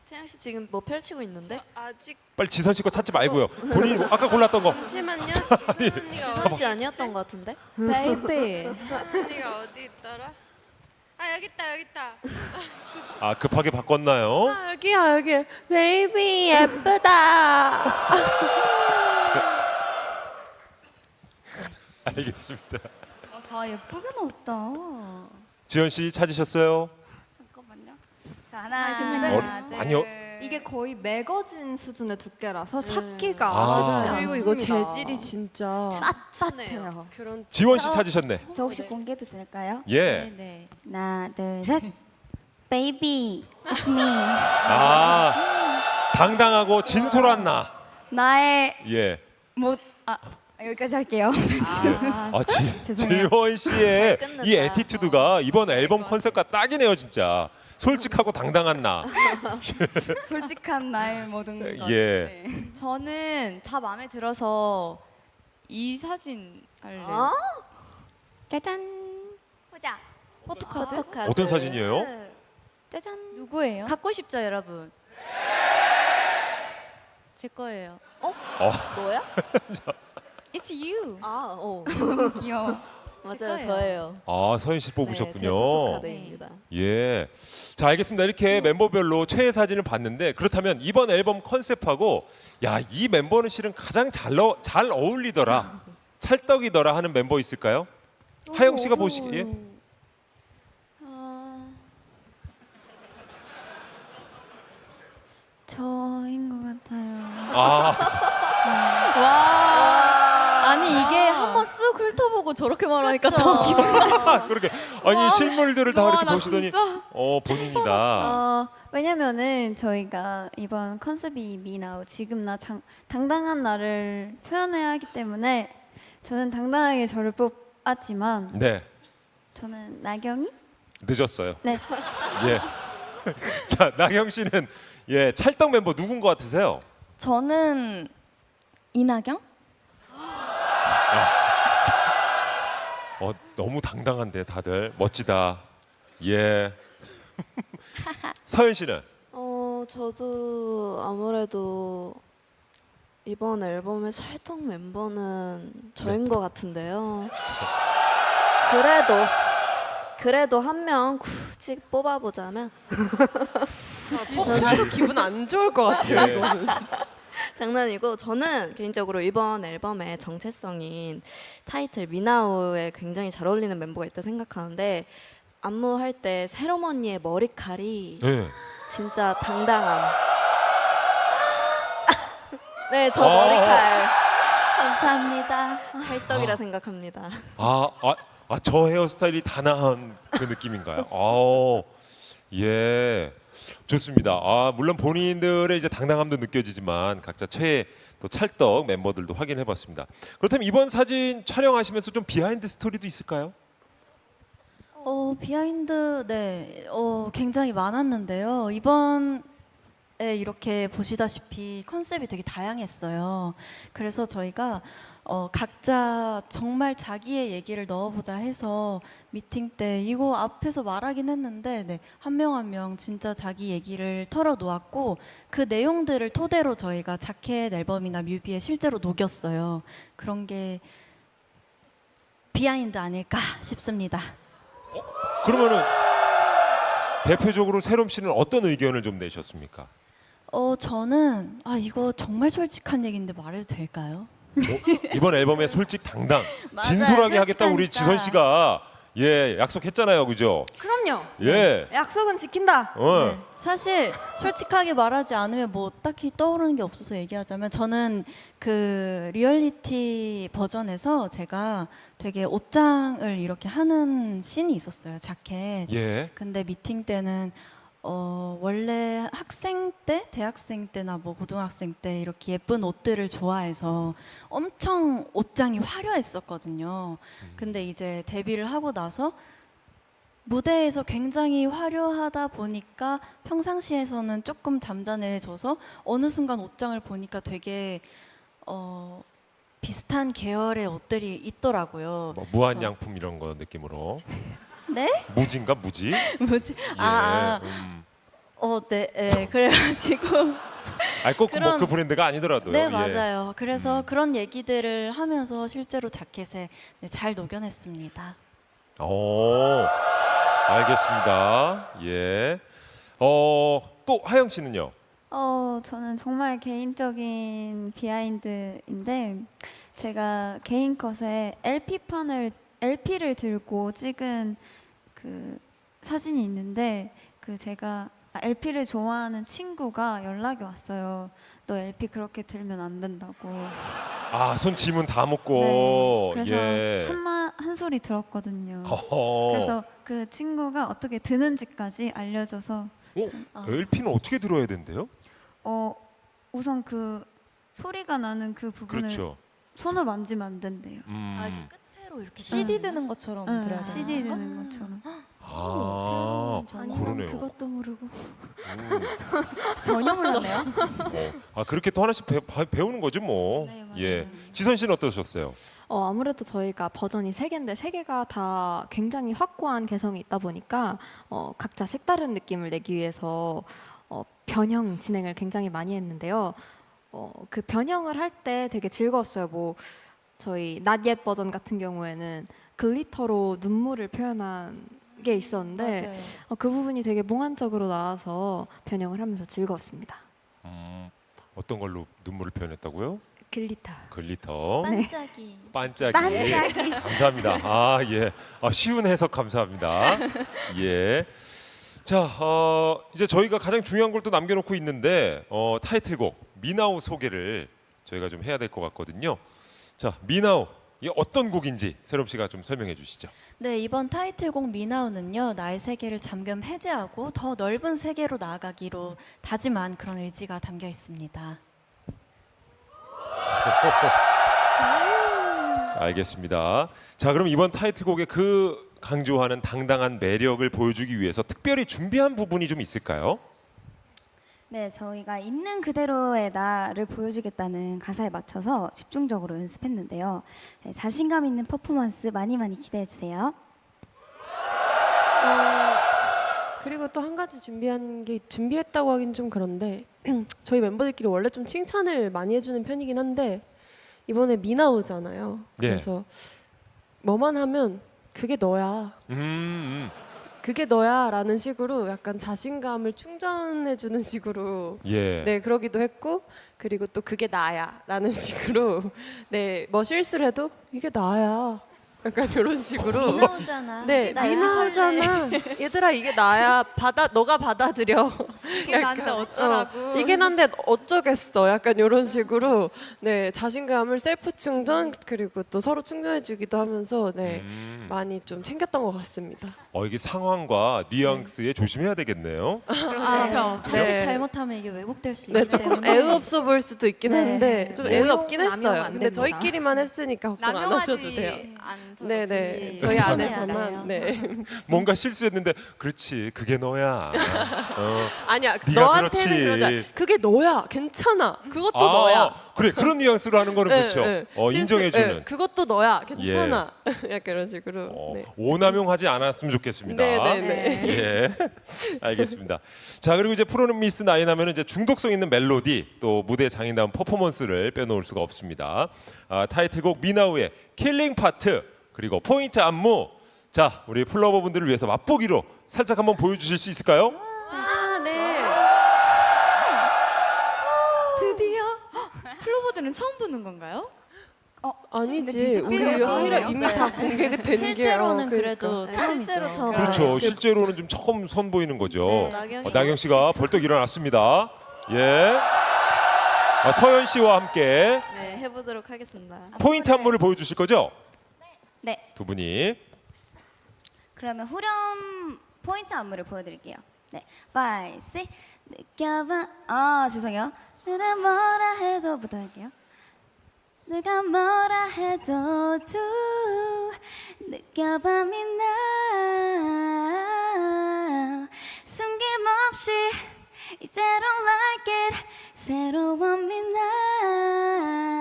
채영 씨 지금 뭐 펼치고 있는데? 아직 빨리 지선 씨 거 찾지 말고요. 본인이 아까 골랐던 거. 잠시만요. 지선 씨 아니었던 것 같은데? 베이비. 언니가 어디 있더라? 아 여기 있다 여기 있다. 아, 급하게 바꿨나요? 아 여기야 여기. 베이비 예쁘다. 알겠습니다. 다 예쁘게 나왔다. 지현 씨 찾으셨어요? 잠깐만요. 자, 하나, 둘. 아니요. 이게 거의 매거진 수준의 두께라서 찾기가 아. 쉽지 않습니다. 그리고 이거 재질이 진짜 빳빳해요. 그런. 지원 씨 찾으셨네. 저 혹시 공개도 될까요? 예. 네. 하나, 둘, 셋. Baby, it's me. 아, 당당하고 진솔한 나. 나의 예. 여기까지 할게요. 죄송해요. 지원 씨의 끝냈다. 이 애티튜드가 이번 앨범 컨셉과 딱이네요, 진짜. 솔직하고 당당한 나. 솔직한 나의 모든 것. 예. 네. 저는 다 마음에 들어서 이 사진 할래요. 어? 짜잔. 보자. 포토카드? 어떤 사진이에요? 짜잔. 누구예요? 갖고 싶죠, 여러분? 제 거예요. 뭐야? It's you. 아, 귀여워. 맞아요, 거예요. 저예요. 아, 서현 씨 네, 제 뽑으셨군요. 포토카드입니다. 예. 자, 알겠습니다. 이렇게 멤버별로 최애 사진을 봤는데 그렇다면 이번 앨범 컨셉하고 야, 이 멤버는 실은 가장 잘 어울리더라. 찰떡이더라 하는 멤버 있을까요? 하영 씨가 보시기에 저인 것 같아요. 아니 이게 한번 쓱 훑어보고 저렇게 말하니까 더 기분. 그렇게 아니 실물들을 다 이렇게 나 보시더니 진짜. 본인이다. 왜냐면은 저희가 이번 컨셉이 미나우 지금 나 당당한 나를 표현해야 하기 때문에 저는 당당하게 저를 뽑았지만 네. 저는 나경이? 늦었어요. 네. 예. 자, 나경 씨는 예, 찰떡 멤버 누군 것 같으세요? 저는 이나경? 너무 당당한데 다들 멋지다. 예. 서현 씨는 저도 아무래도 이번 앨범의 찰떡 멤버는 저인 것 같은데요. 그래도 한 명 굳이 뽑아보자면 뽑혀도 기분 안 좋을 것 같아요. 예. 이거는. 장난이고 저는 개인적으로 이번 앨범의 정체성인 타이틀 미나우에 굉장히 잘 어울리는 멤버가 있다 생각하는데 안무할 때 세롬 언니의 머리칼이 네. 진짜 당당함. 네, 저 머리칼 감사합니다. 찰떡이라 생각합니다. 저 헤어스타일이 단아한 그 느낌인가요? 예, 좋습니다. 물론 본인들의 이제 당당함도 느껴지지만 각자 최애 또 찰떡 멤버들도 확인해봤습니다. 그렇다면 이번 사진 촬영하시면서 좀 비하인드 스토리도 있을까요? 비하인드 굉장히 많았는데요. 이번에 이렇게 보시다시피 컨셉이 되게 다양했어요. 그래서 저희가 각자 정말 자기의 얘기를 넣어보자 해서 미팅 때 이거 앞에서 말하긴 했는데 네, 한 명 한 명 진짜 자기 얘기를 털어놓았고 그 내용들을 토대로 저희가 자켓 앨범이나 뮤비에 실제로 녹였어요. 그런 게 비하인드 아닐까 싶습니다. 그러면은 대표적으로 세롬 씨는 어떤 의견을 좀 내셨습니까? 저는 이거 정말 솔직한 얘기인데 말해도 될까요? 이번 앨범에 솔직 당당 맞아요, 진솔하게 하겠다 우리 솔직하니까. 지선 씨가 약속했잖아요, 그죠? 그럼요. 예. 약속은 지킨다. 네. 사실 솔직하게 말하지 않으면 뭐 딱히 떠오르는 게 없어서 얘기하자면 저는 그 리얼리티 버전에서 제가 되게 옷장을 이렇게 하는 씬이 있었어요, 자켓. 예. 근데 미팅 때는 원래 학생 때, 대학생 때나 뭐 고등학생 때 이렇게 예쁜 옷들을 좋아해서 엄청 옷장이 화려했었거든요. 근데 이제 데뷔를 하고 나서 무대에서 굉장히 화려하다 보니까 평상시에서는 조금 잠잠해져서 어느 순간 옷장을 보니까 되게 비슷한 계열의 옷들이 있더라고요. 뭐 무한 그래서- 양품 이런 거 느낌으로. 네? 무지인가 무지? 뭐지? 예. 네. 그래가지고 아니 꼭 그 그런- 브랜드가 아니더라도요. 네 예. 맞아요. 그래서 그런 얘기들을 하면서 실제로 자켓에 잘 녹여냈습니다. 오, 알겠습니다. 예. 또 하영 씨는요? 저는 정말 개인적인 비하인드인데 제가 개인 컷에 LP를 들고 찍은 그 사진이 있는데 제가 LP를 좋아하는 친구가 연락이 왔어요. 너 LP 그렇게 들면 안 된다고. 손 지문 다 네. 묶고. 그래서 예. 한 소리 들었거든요. 어허. 그래서 그 친구가 어떻게 드는지까지 알려줘서 LP는 어떻게 들어야 된대요? 우선 그 소리가 나는 그 부분을 그렇죠. 손으로 만지면 안 된대요. 끝으로 이렇게 CD 드는 것처럼 네, 들어야 CD 드는 것처럼. 그러네요. 그것도 모르고 음. 전혀 몰랐네요. 그렇게 또 하나씩 배우는 거죠, 뭐. 네, 맞아요. 예. 지선 씨는 어떠셨어요? 아무래도 저희가 버전이 3개인데 3개가 다 굉장히 확고한 개성이 있다 보니까 각자 색다른 느낌을 내기 위해서 변형 진행을 굉장히 많이 했는데요. 그 변형을 할 때 되게 즐거웠어요. 뭐 저희 Not Yet 버전 같은 경우에는 글리터로 눈물을 표현한 게 있었는데 맞아요. 그 부분이 되게 몽환적으로 나와서 변형을 하면서 즐거웠습니다. 어떤 걸로 눈물을 표현했다고요? 글리터. 글리터. 반짝이. 반짝이. 감사합니다. 예. 쉬운 해석 감사합니다. 예. 자, 이제 저희가 가장 중요한 걸 또 남겨놓고 있는데 타이틀곡 미나우 소개를 저희가 좀 해야 될 것 같거든요. 자, 미나우 이게 어떤 곡인지 세롬 씨가 좀 설명해 주시죠. 네, 이번 타이틀곡 미나우는요. 나의 세계를 잠금 해제하고 더 넓은 세계로 나아가기로 다짐한 그런 의지가 담겨 있습니다. 알겠습니다. 자, 그럼 이번 타이틀곡의 그 강조하는 당당한 매력을 보여주기 위해서 특별히 준비한 부분이 좀 있을까요? 네, 저희가 있는 그대로의 나를 보여주겠다는 가사에 맞춰서 집중적으로 연습했는데요. 네, 자신감 있는 퍼포먼스 많이 기대해 주세요. 그리고 또 한 가지 준비했다고 하긴 좀 그런데 저희 멤버들끼리 원래 좀 칭찬을 많이 해주는 편이긴 한데 이번에 미나우잖아요. 예. 그래서 뭐만 하면 그게 너야. 그게 너야라는 식으로 약간 자신감을 충전해주는 식으로 예. 네 그러기도 했고 그리고 또 그게 나야라는 식으로 네 뭐 실수를 해도 이게 나야 약간 이런 식으로 미나우잖아. 네 나야. 미나우잖아 얘들아 이게 나야 너가 받아들여 이게 난데 어쩌라고. 이게 난데 어쩌겠어 약간 이런 식으로 네 자신감을 셀프 충전 그리고 또 서로 충전해주기도 하면서 네 많이 좀 챙겼던 것 같습니다. 이게 상황과 뉘앙스에 조심해야 되겠네요. 그렇죠. 자칫 네. 잘못하면 이게 왜곡될 수 네, 있기 조금 때문에 애의 없어 보일 수도 있긴 네. 한데 좀 네. 애의 없긴 남용 했어요. 안 근데 됩니다. 저희끼리만 했으니까 걱정 안 하셔도 돼요. 안에서 네네. 준비- 저희 알아요. 안에서만. 네. 뭔가 실수했는데 그렇지 그게 너야. 아니야. 네가 너한테는 그렇지. 그러자. 그게 너야. 괜찮아. 그것도 아, 너야. 그래 그런 뉘앙스로 하는 거는 그렇죠. 실수- 인정해주는. 네, 그것도 너야. 괜찮아. 약간 이런 식으로. 네. 오남용하지 않았으면 좋겠습니다. 네네네. 예, 알겠습니다. 자 그리고 이제 프로미스 나인 하면은 이제 중독성 있는 멜로디 또 무대 장인다운 퍼포먼스를 빼놓을 수가 없습니다. 타이틀곡 미나우의 킬링 파트 그리고 포인트 안무. 자 우리 플러버 분들을 위해서 맛보기로 살짝 한번 보여주실 수 있을까요? 아, 네. 드디어 플로버들은 처음 보는 건가요? 아니지. 우리 뮤직비디오도 하이라 아니에요? 이미 다 공개가 된 게요. 실제로는 그러니까. 그래도 처음이죠. 실제로 처음. 그렇죠. 실제로는 좀 처음 선보이는 거죠. 나경 나경 씨가 벌떡 일어났습니다. 예. 서연 씨와 함께 네, 해보도록 하겠습니다. 포인트 안무를 보여주실 거죠? 네. 두 분이. 그러면 후렴 포인트 안무를 보여드릴게요. 네, 5, 6, 느껴봐. 죄송해요. 누가 뭐라 해도부터 할게요. 누가 뭐라 해도 느껴봐 me now. 숨김없이 이대로 like it 새로운 me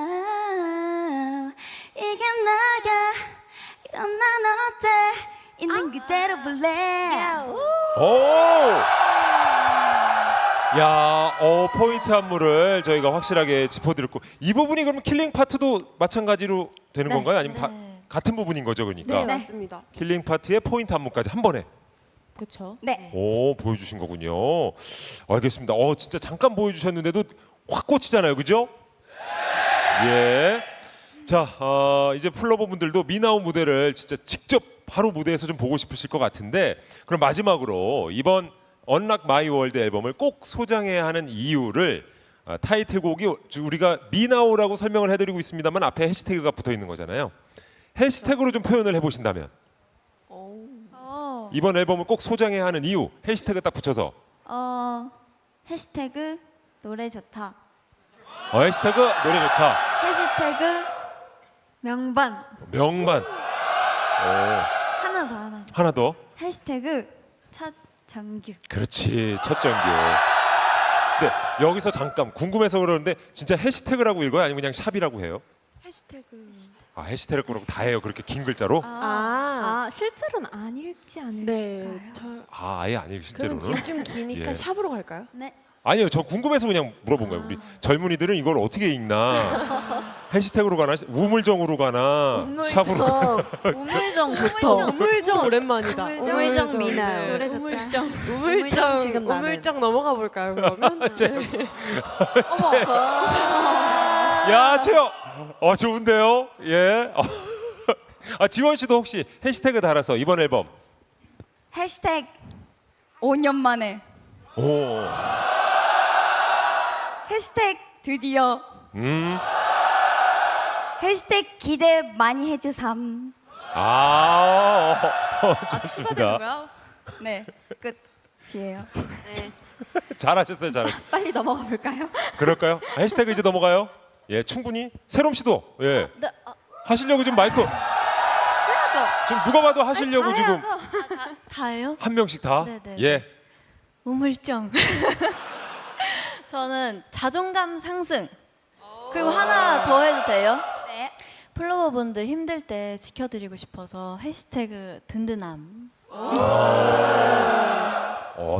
now. 이게 나야 이런 난 어때 있는 그대로 볼래. 오! 야, 포인트 안무를 저희가 확실하게 짚어드렸고 이 부분이 그러면 킬링 파트도 마찬가지로 되는 건가요? 아니면 같은 부분인 거죠, 그러니까? 네, 맞습니다. 킬링 파트의 포인트 안무까지 한 번에 그렇죠. 네. 보여주신 거군요. 알겠습니다. 진짜 잠깐 보여주셨는데도 확 꽂히잖아요, 그죠? 예. 자, 이제 플러버 분들도 미나우 무대를 진짜 직접 바로 무대에서 좀 보고 싶으실 것 같은데 그럼 마지막으로 이번 Unlock My World 앨범을 꼭 소장해야 하는 이유를 타이틀곡이 우리가 미나우라고 설명을 해드리고 있습니다만 앞에 해시태그가 붙어 있는 거잖아요. 해시태그로 좀 표현을 해보신다면 이번 앨범을 꼭 소장해야 하는 이유 해시태그 딱 붙여서 해시태그 노래 좋다. 해시태그 노래 좋다. 해시태그 명반. 명반. 하나 더 하나 더. 하나 더. 해시태그 첫 정규. 그렇지 첫 정규. 네 여기서 잠깐 궁금해서 그러는데 진짜 해시태그라고 읽어요? 아니면 그냥 샵이라고 해요? 해시태그. 해시태그라고 다 해요. 그렇게 긴 글자로? 실제로는 안 읽지 않을까요? 네. 아예 아니에요 실제로는. 그럼 지금 좀 기니까 예. 샵으로 갈까요? 네. 아니요 저 궁금해서 그냥 물어본 거예요. 우리 젊은이들은 이걸 어떻게 읽나? 해시태그로 가나? 우물정으로 가나? 샵으로 가나? 우물정부터. 우물정 오랜만이다. 우물정 미나. 네. 노래 좋다. 우물정 지금 나는. 우물정 넘어가 볼까요 그러면? 야 채요. 좋은데요? 예. 지원 씨도 혹시 해시태그 달아서 이번 앨범. 해시태그 5년 만에. 오. 해시태그 드디어. 음. 해시태그 기대 많이 해주삼. 추가되는 좋습니다. 거야? 네, 끝이에요. 잘하셨어요, 잘하셨어요. 빨리 넘어가 볼까요? 그럴까요? 해시태그 이제 넘어가요. 예, 충분히. 세롬 씨도 예. 하시려고 지금 마이크. 해야죠. 지금 누가 봐도 하시려고 다 지금 해야죠. 다예요? 한 명씩 다. 네네. 예. 우물정. 저는 자존감 상승. 그리고 하나 더 해도 돼요? 네. 플로버분들 힘들 때 지켜드리고 싶어서 해시태그 든든함.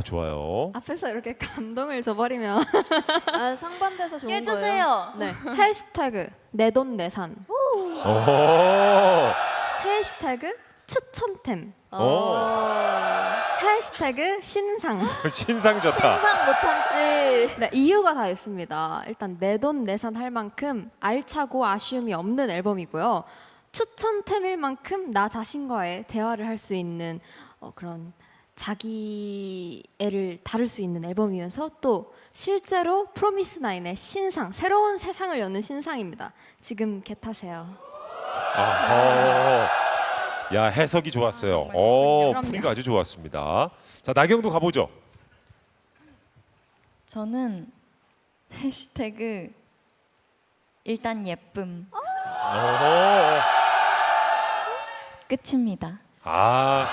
좋아요. 앞에서 이렇게 감동을 줘버리면 상반돼서 좋은 깨주세요. 네. 해시태그 내돈내산. 오. 해시태그 추천템. 해시태그 신상. 신상 좋다. 신상 못 참지. 네, 이유가 다 있습니다. 일단 내돈내산 할 만큼 알차고 아쉬움이 없는 앨범이고요. 추천템일 만큼 나 자신과의 대화를 할 수 있는 그런 자기 애를 다룰 수 있는 앨범이면서 또 실제로 프로미스나인의 신상, 새로운 세상을 여는 신상입니다. 지금 개 타세요. 야 해석이 좋았어요. 그럼요. 풀이가 아주 좋았습니다. 자 나경도 가보죠. 저는 해시태그 일단 예쁨. 끝입니다. 아,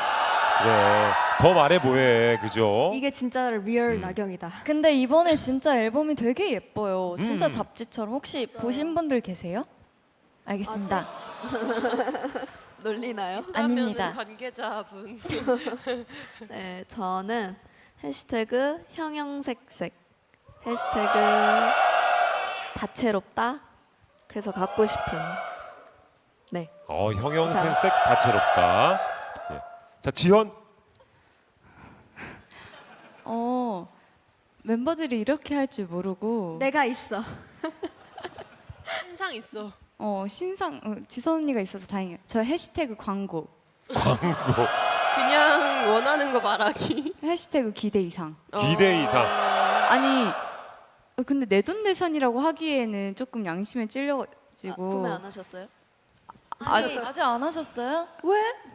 그래. 더 말해 뭐해, 그죠? 이게 진짜 리얼 나경이다. 근데 이번에 진짜 앨범이 되게 예뻐요. 진짜 음. 잡지처럼. 혹시 보신 분들 계세요? 알겠습니다. 놀리나요? 아닙니다. 관계자분. 네, 저는 해시태그 형형색색, 해시태그 다채롭다. 그래서 갖고 싶은. 네. 형형색색 다채롭다. 예. 자, 지현. 멤버들이 이렇게 할 줄 모르고 내가 있어. 신상 있어. 지선 언니가 있어서 다행이에요. 저 해시태그 광고, 광고. 그냥 원하는 거 말하기. 해시태그 기대 이상. 기대 이상. 아니 근데 내돈내산이라고 하기에는 조금 양심에 찔려가지고. 구매 안 하셨어요? 아직 안 하셨어요?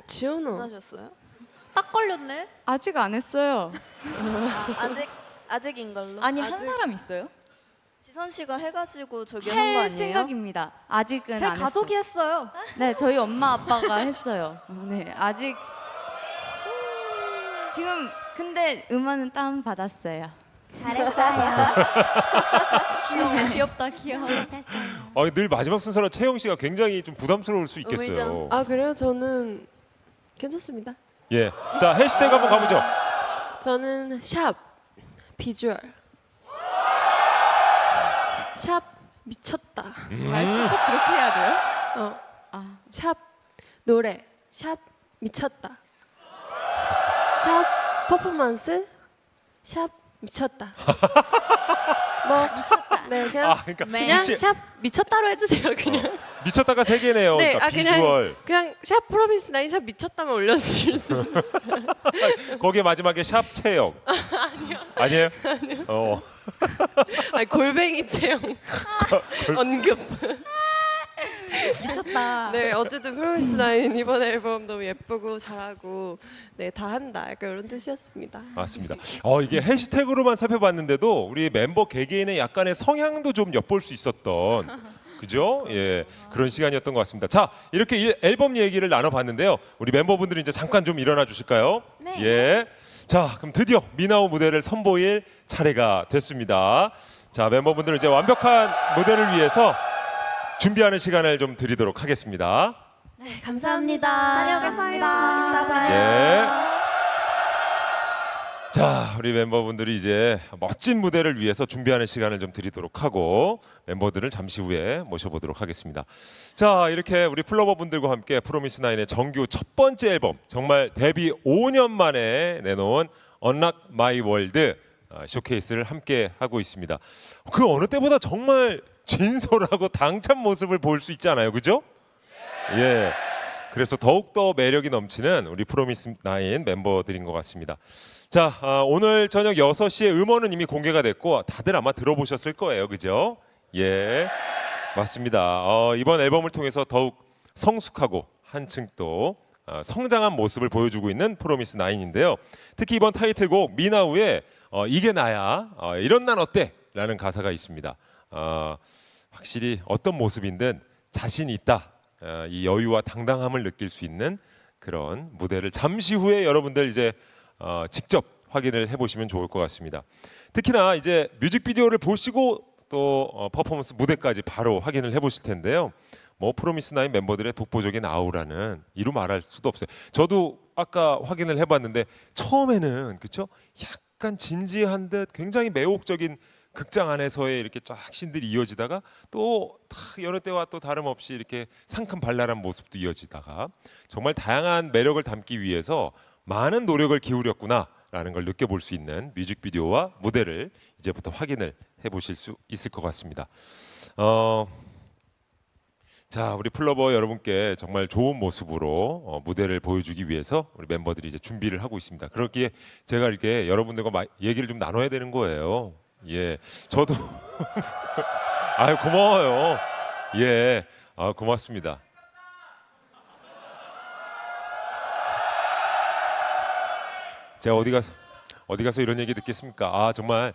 지연아. 안 하셨어요? 딱 걸렸네. 아직 안 했어요. 아직인 걸로. 아니 한 사람 있어요? 지선 씨가 해가지고 저기 한 거 할 아니에요? 생각입니다. 아직은 제 안 가족이 했어요. 네, 저희 엄마 아빠가 했어요. 네, 아직 지금 근데 음원은 다운 받았어요. 잘했어요. 귀엽다 귀여워. 늘 마지막 순서라 채영 씨가 굉장히 좀 부담스러울 수 있겠어요. 우물정. 아 그래요? 저는 괜찮습니다. 예. 자, 해시태그 한번 가보죠. 저는 샵 비주얼. 샵 미쳤다. 말투 꼭 그렇게 해야 돼요? 샵 노래. 샵 미쳤다. 샵 퍼포먼스. 샵 미쳤다. 뭐 미쳤다. 네 그냥 그러니까 그냥 미치- 샵 미쳤다로 해주세요. 그냥. 미쳤다가 세 개네요. 네, 그러니까 비주얼. 그냥 샵 프로미스 나인 샵 미쳤다만 올려주실 수. 거기에 마지막에 샵 채영. 아니에요? 아니 골뱅이 체형 언급. 미쳤다. 네 어쨌든 프로미스 나인 이번 앨범 너무 예쁘고 잘하고 네 다 한다 약간 이런 뜻이었습니다. 맞습니다. 이게 해시태그로만 살펴봤는데도 우리 멤버 개개인의 약간의 성향도 좀 엿볼 수 있었던 그죠? 예, 그런 시간이었던 것 같습니다. 자, 이렇게 이 앨범 얘기를 나눠봤는데요. 우리 멤버분들이 이제 잠깐 좀 일어나 주실까요? 네. 예. 자, 그럼 드디어 미나우 무대를 선보일 차례가 됐습니다. 자, 멤버분들은 이제 완벽한 무대를 위해서 준비하는 시간을 좀 드리도록 하겠습니다. 감사합니다. 다녀오겠습니다. 이따 봐요. 예. 자, 우리 멤버분들이 이제 멋진 무대를 위해서 준비하는 시간을 좀 드리도록 하고 멤버들을 잠시 후에 모셔보도록 하겠습니다. 자, 이렇게 우리 플로버분들과 함께 프로미스나인의 정규 첫 번째 앨범, 정말 데뷔 5년 만에 내놓은 Unlock My World 쇼케이스를 함께 하고 있습니다. 그 어느 때보다 정말 진솔하고 당찬 모습을 볼 수 있지 않아요, 그죠? 예. 그래서 더욱더 매력이 넘치는 우리 프로미스나인 멤버들인 것 같습니다. 자, 오늘 저녁 6시에 음원은 이미 공개가 됐고 다들 아마 들어보셨을 거예요, 그죠? 예, 맞습니다. 이번 앨범을 통해서 더욱 성숙하고 한층 또 성장한 모습을 보여주고 있는 프로미스나인인데요. 특히 이번 타이틀곡 미나우에 이게 나야, 이런 난 어때? 라는 가사가 있습니다. 확실히 어떤 모습인든 자신 있다. 이 여유와 당당함을 느낄 수 있는 그런 무대를 잠시 후에 여러분들 이제 직접 확인을 해보시면 좋을 것 같습니다. 특히나 이제 뮤직비디오를 보시고 또 퍼포먼스 무대까지 바로 확인을 해보실 텐데요. 뭐 프로미스나인 멤버들의 독보적인 아우라는 이루 말할 수도 없어요. 저도 아까 확인을 해봤는데 처음에는 그렇죠? 약간 진지한 듯 굉장히 매혹적인 극장 안에서의 이렇게 쫙 신들이 이어지다가 또 여러 때와 또 다름없이 이렇게 상큼 발랄한 모습도 이어지다가 정말 다양한 매력을 담기 위해서 많은 노력을 기울였구나라는 걸 느껴볼 수 있는 뮤직비디오와 무대를 이제부터 확인을 해보실 수 있을 것 같습니다. 자, 우리 플러버 여러분께 정말 좋은 모습으로 무대를 보여주기 위해서 우리 멤버들이 이제 준비를 하고 있습니다. 그렇기에 제가 이렇게 여러분들과 얘기를 좀 나눠야 되는 거예요. 예, 저도 아유 고마워요. 예, 고맙습니다. 제가 어디 가서 이런 얘기 듣겠습니까? 아 정말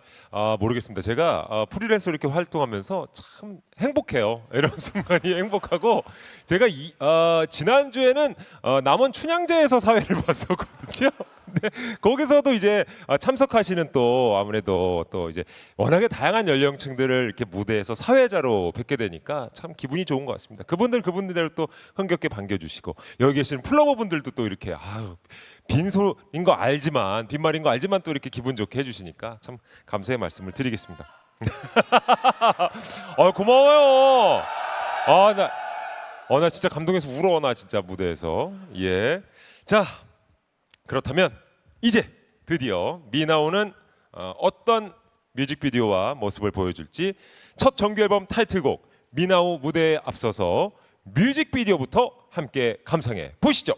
모르겠습니다. 제가 프리랜서 이렇게 활동하면서 참 행복해요. 이런 순간이 행복하고 제가 지난주에는 남원 춘향제에서 사회를 봤었거든요. 네, 거기서도 이제 참석하시는 또 아무래도 또 이제 워낙에 다양한 연령층들을 이렇게 무대에서 사회자로 뵙게 되니까 참 기분이 좋은 것 같습니다. 그분들대로 또 흥겹게 반겨주시고 여기 계시는 플러버 분들도 또 이렇게 빈소인 거 알지만 빈말인 거 알지만 또 이렇게 기분 좋게 해주시니까 참 감사의 말씀을 드리겠습니다. 고마워요. 나 진짜 감동해서 울어 나 진짜 무대에서. 예. 자. 그렇다면 이제 드디어 미나오는 어떤 뮤직비디오와 모습을 보여줄지 첫 정규 앨범 타이틀곡 미나오 무대에 앞서서 뮤직비디오부터 함께 감상해 보시죠.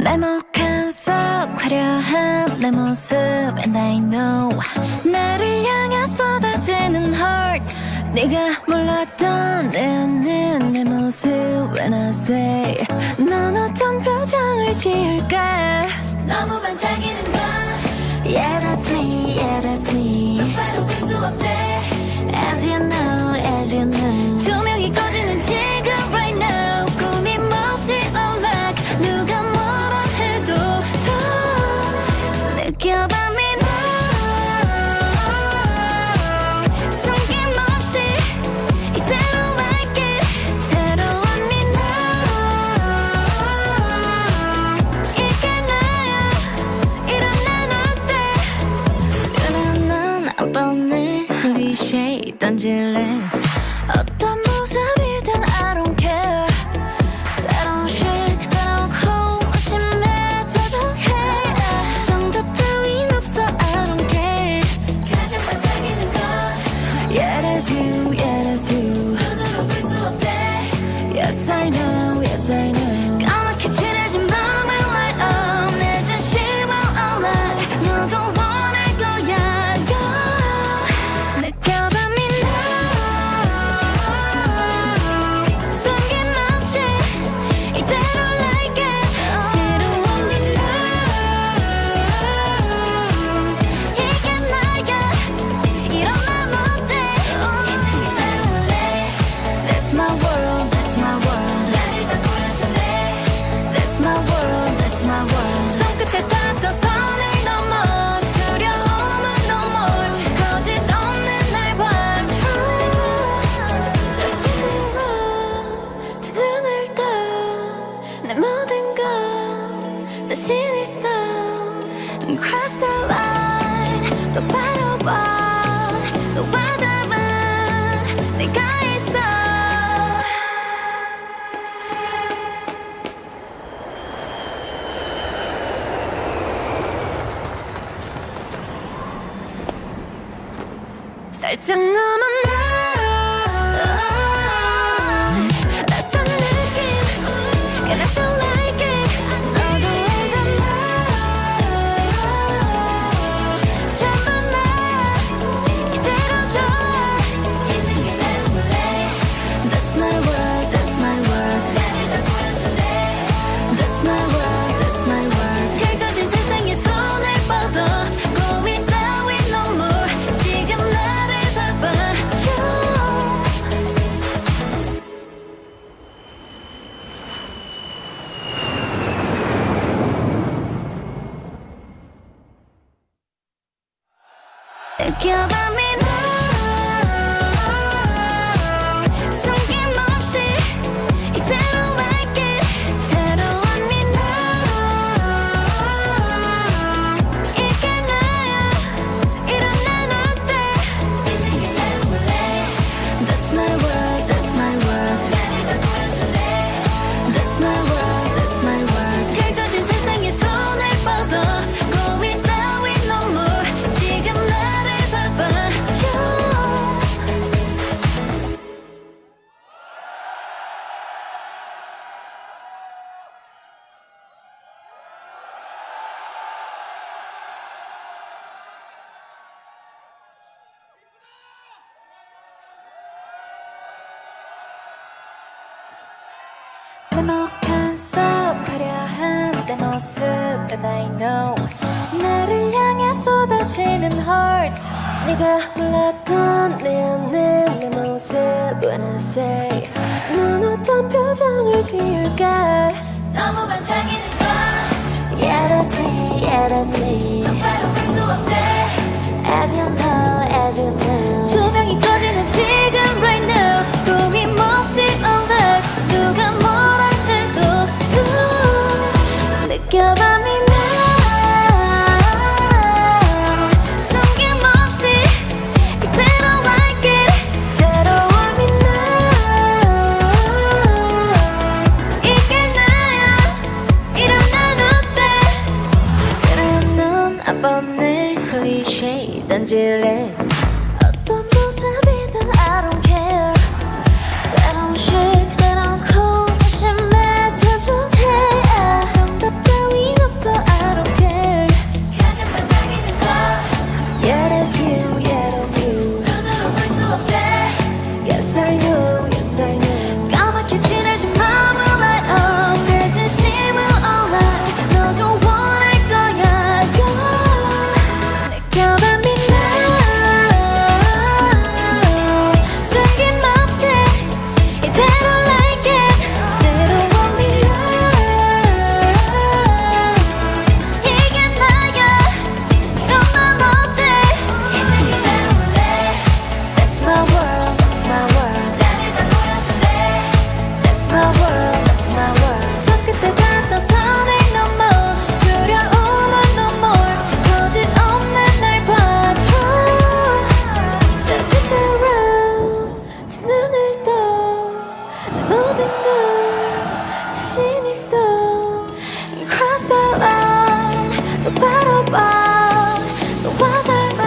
날먹한 속 화려한 내 모습 And I know 나를 향해 쏟아지는 heart 네가 몰랐던 내 안에 내 모습 When I say 넌 어떤 표정을 지을까 너무 반짝이는 건 Yeah that's me, yeah that's me 똑바로 볼 수 없대 As you know 조명이 꺼지는 지금 right now 꾸밈없이 unlock 누가 뭐라 해도 더 느껴봐 me now 숨김없이 이대로 like it 새로운 me now 이게 나야 이런 난 어때 그런 넌 뻔해 클리셰 던질래 어떤 모습이든 I don't care 때론 shake 때론 cool 심해 다정해 정답 따윈 없어 I don't care 가장 반짝이는 건 Yeah that's you, yeah that's you 눈으로 볼 수 없대 Yes I know, yes I know 까맣게 칠해진 밤을 light up 내 진심을 unlock 너도 원할 거야 느껴봐 me 숨김없이 이대로 like it 새로운 네 love 이게 나야 이런 난 어때 있는 그대로 할래 That's my world, that's my world 나를 다 보여줄래 That's my world, that's my world 손끝에 닿던 선을 넘어 두려움은 no more 거짓 없는 날 봐 Just mirror 두 눈을 떠 내 모든 걸 자신 있어 Cross the line 똑바로 봐 너와 닮은 내가 있어 살짝 넘어 낯선 느낌 And I feel like it 너도 알잖아 전부 나 이대로 좋아 있는 그대로 볼래 That's my world, that's my world 나를 다 보여줄래 That's my world, that's my world 펼쳐진 세상에 손을 뻗어 고민 따윈 no more 지금 나를 봐봐 느껴봐 me now 숨김없이 이대로 like it 새로운 me now 이게 나야 이런 난 어때 있는 그대로 볼래 That's my world, that's my world 나를 다 보여줄래 That's my world, that's my world 펼쳐진 세상에 손을 뻗어 고민 따윈 no more 지금 나를 봐봐 먹한 속 화려한 내 모습 And I know 나를 향해 쏟아지는 heart 네가 몰랐던 내 안에 내 모습 When I say 넌 어떤 표정을 지을까 너무 반짝이는 건 Yeah that's me, yeah that's me 똑바로 볼 수 없대 As you know, as you know 조명이 꺼지는 지금 right now 꿈이 몹시 alive 누가 뭐라 해도 느껴봐 me now 숨김없이 그대로 like it 새로운 me now 이게 나야 이런 난 어때 그래 넌 안 뻔해 클리셰 던질래 어떤 모습이든 I don't care 때론 chic 때론 cool 무심해 다정해 정답 따윈 없어 I don't care 가장 반짝이는 건 Yeah that's you, yeah that's you 눈으로 볼 수 없대 Yes I know, yes I know 까맣게 칠해진 맘을 light up 내 진심을 all night 너도 원할 거야 느껴봐 me now 숨김없이 이대로 like it 새로운 me now 이게 나야 이런 난 어때 있는 그대로 볼래 That's my world, that's my world 난 일단 보여줄래 That's my world, that's my world 손끝에 닿던 선을 넘어 두려움은 no more 거짓 없는 날 봐줘 Just look around 두 눈을 떠 내 모든 걸 자신 있어 Cross the line 똑바로 봐 너와 닮은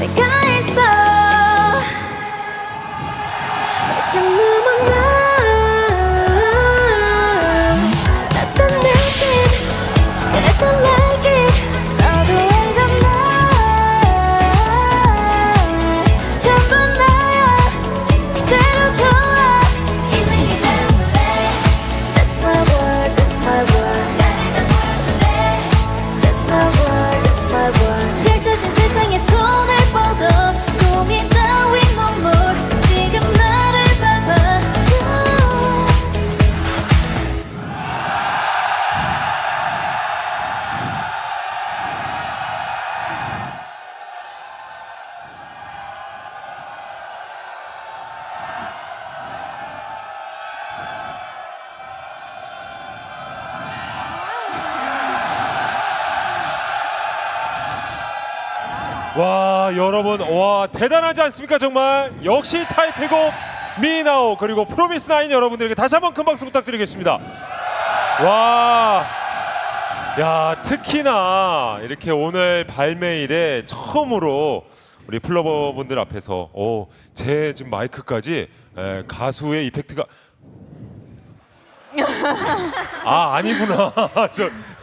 내가 있어 살짝 넘어가 낯선 느낌 그래도 like it 너도 알잖아 전부 나야 그대로 좋아 있는 그대로 볼래 That's my world, that's my world 난 일단 보여줄래 That's my world, that's my world 펼쳐진 세상에 손을 뻗어 고민 따윈 no more 지금 나를 봐봐 와 여러분 와 대단하지 않습니까 정말 역시 타이틀곡 미나오 그리고 프로미스 나인 여러분들에게 다시 한번 큰 박수 부탁드리겠습니다. 와, 야 특히나 이렇게 오늘 발매일에 처음으로 우리 플러버 분들 앞에서 제 지금 마이크까지 가수의 이펙트가 아 아니구나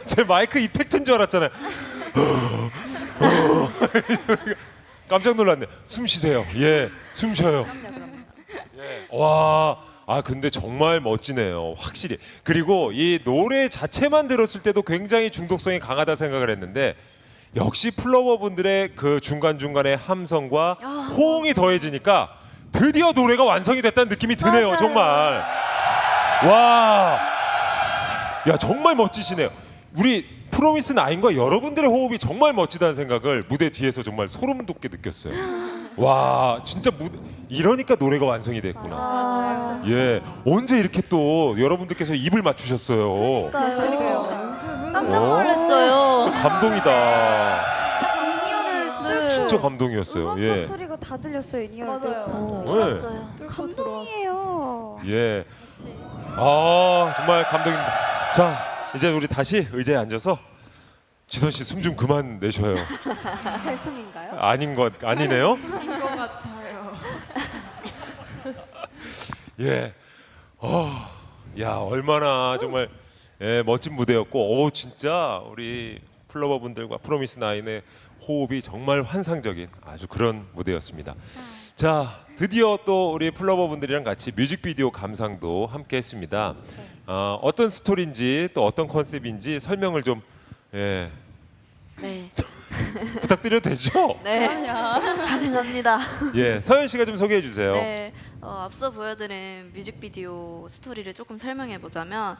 제 마이크 이펙트인 줄 알았잖아요. 깜짝 놀랐네. 숨 쉬세요. 예, 숨 쉬어요. 예. 와, 아 근데 정말 멋지네요. 확실히. 그리고 이 노래 자체만 들었을 때도 굉장히 중독성이 강하다 생각을 했는데 역시 플로버 분들의 그 중간 중간의 함성과 호응이 더해지니까 드디어 노래가 완성이 됐다는 느낌이 드네요. 맞아요. 정말. 와, 야 정말 멋지시네요. 우리 프로미스 나인과 여러분들의 호흡이 정말 멋지다는 생각을 무대 뒤에서 정말 소름 돋게 느꼈어요. 와, 진짜 이러니까 노래가 완성이 됐구나. 예, 언제 이렇게 또 여러분들께서 입을 맞추셨어요. 깜짝 놀랐어요. 진짜 감동이다. 네. 진짜 감동이었어요. 예. 소리가 다 들렸어요 이니어를 맞아요. 네. 감동이에요 예. 아 정말 감동입니다. 자 이제 우리 다시 의자에 앉아서 지선 씨 숨 좀 그만 내셔요. 제 숨인가요? 아닌 것 아니네요. 것 같아요. 예. 야 얼마나 정말 멋진 무대였고, 진짜 우리 플로버 분들과 프로미스 나인의 호흡이 정말 환상적인 아주 그런 무대였습니다. 자, 드디어 또 우리 플러버분들이랑 같이 뮤직비디오 감상도 함께 했습니다. 어떤 스토리인지 또 어떤 컨셉인지 설명을 좀 예, 네. 부탁드려도 되죠? 네. 가능합니다. 예, 서현 씨가 좀 소개해 주세요. 네. 앞서 보여드린 뮤직비디오 스토리를 조금 설명해 보자면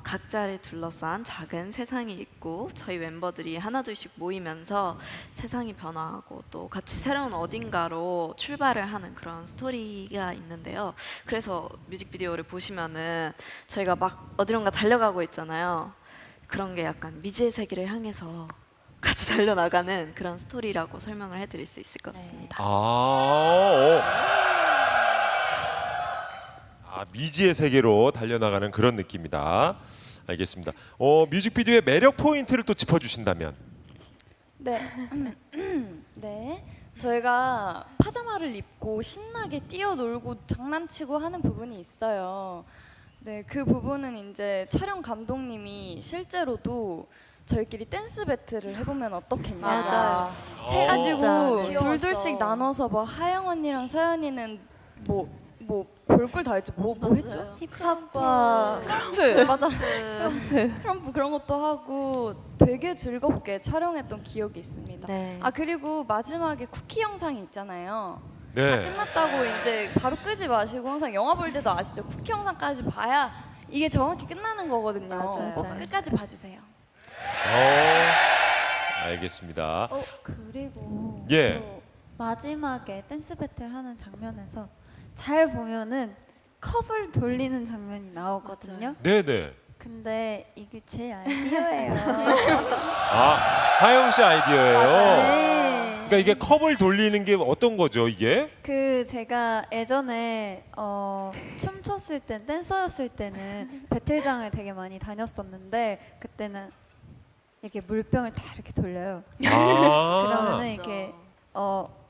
각자를 둘러싼 작은 세상이 있고 저희 멤버들이 하나둘씩 모이면서 세상이 변화하고 또 같이 새로운 어딘가로 출발을 하는 그런 스토리가 있는데요. 그래서 뮤직비디오를 보시면은 저희가 막 어디론가 달려가고 있잖아요. 그런 게 약간 미지의 세계를 향해서 같이 달려나가는 그런 스토리라고 설명을 해드릴 수 있을 것 같습니다. 미지의 세계로 달려나가는 그런 느낌이다. 알겠습니다. 뮤직비디오의 매력 포인트를 또 짚어주신다면. 네. 네. 저희가 파자마를 입고 신나게 뛰어놀고 장난치고 하는 부분이 있어요. 네, 그 부분은 이제 촬영 감독님이 실제로도 저희끼리 댄스 배틀을 해보면 어떻겠냐 맞아요. 해가지고 진짜 둘둘씩 나눠서 뭐 하영 언니랑 서연이는 뭐 별걸 다 했죠. 뭐 했죠? 힙합과 크럼프 맞아. 크럼프 그런 것도 하고 되게 즐겁게 촬영했던 기억이 있습니다. 네. 아 그리고 마지막에 쿠키 영상이 있잖아요. 네. 끝났다고 이제 바로 끄지 마시고 항상 영화 볼 때도 아시죠? 쿠키 영상까지 봐야 이게 정확히 끝나는 거거든요. 맞아요. 꼭 끝까지 봐주세요. 알겠습니다. 그리고 예. 또 마지막에 댄스 배틀 하는 장면에서 잘 보면은 컵을 돌리는 장면이 나오거든요. 네네. 근데 이게 제 아이디어예요. 하영 씨 아이디어예요. 네. 그러니까 이게 컵을 돌리는 게 어떤 거죠, 이게? 그 제가 예전에 춤췄을 때 댄서였을 때는 배틀장을 되게 많이 다녔었는데 그때는 이렇게 물병을 다 이렇게 돌려요. 그러면은 이렇게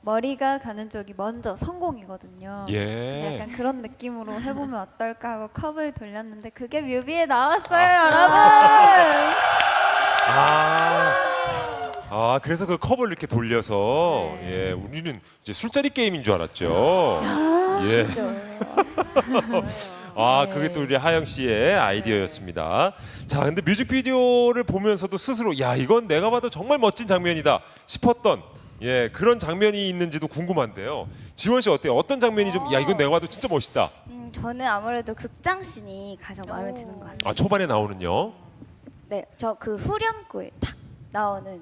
머리가 가는 쪽이 먼저 성공이거든요. 예. 약간 그런 느낌으로 해보면 어떨까 하고 컵을 돌렸는데 그게 뮤비에 나왔어요, 여러분. 그래서 그 컵을 이렇게 돌려서 예, 우리는 이제 술자리 게임인 줄 알았죠. 예. 그게 또 우리 하영 씨의 아이디어였습니다. 자, 근데 뮤직비디오를 보면서도 스스로 야, 이건 내가 봐도 정말 멋진 장면이다 싶었던 그런 장면이 있는지도 궁금한데요. 지원 씨 어때요? 어떤 장면이 좀 야, 이건 내가 봐도 진짜 멋있다. 저는 아무래도 극장 씬이 가장 마음에 드는 것 같습니다. 초반에 나오는요. 네, 저 그 후렴구에 탁 나오는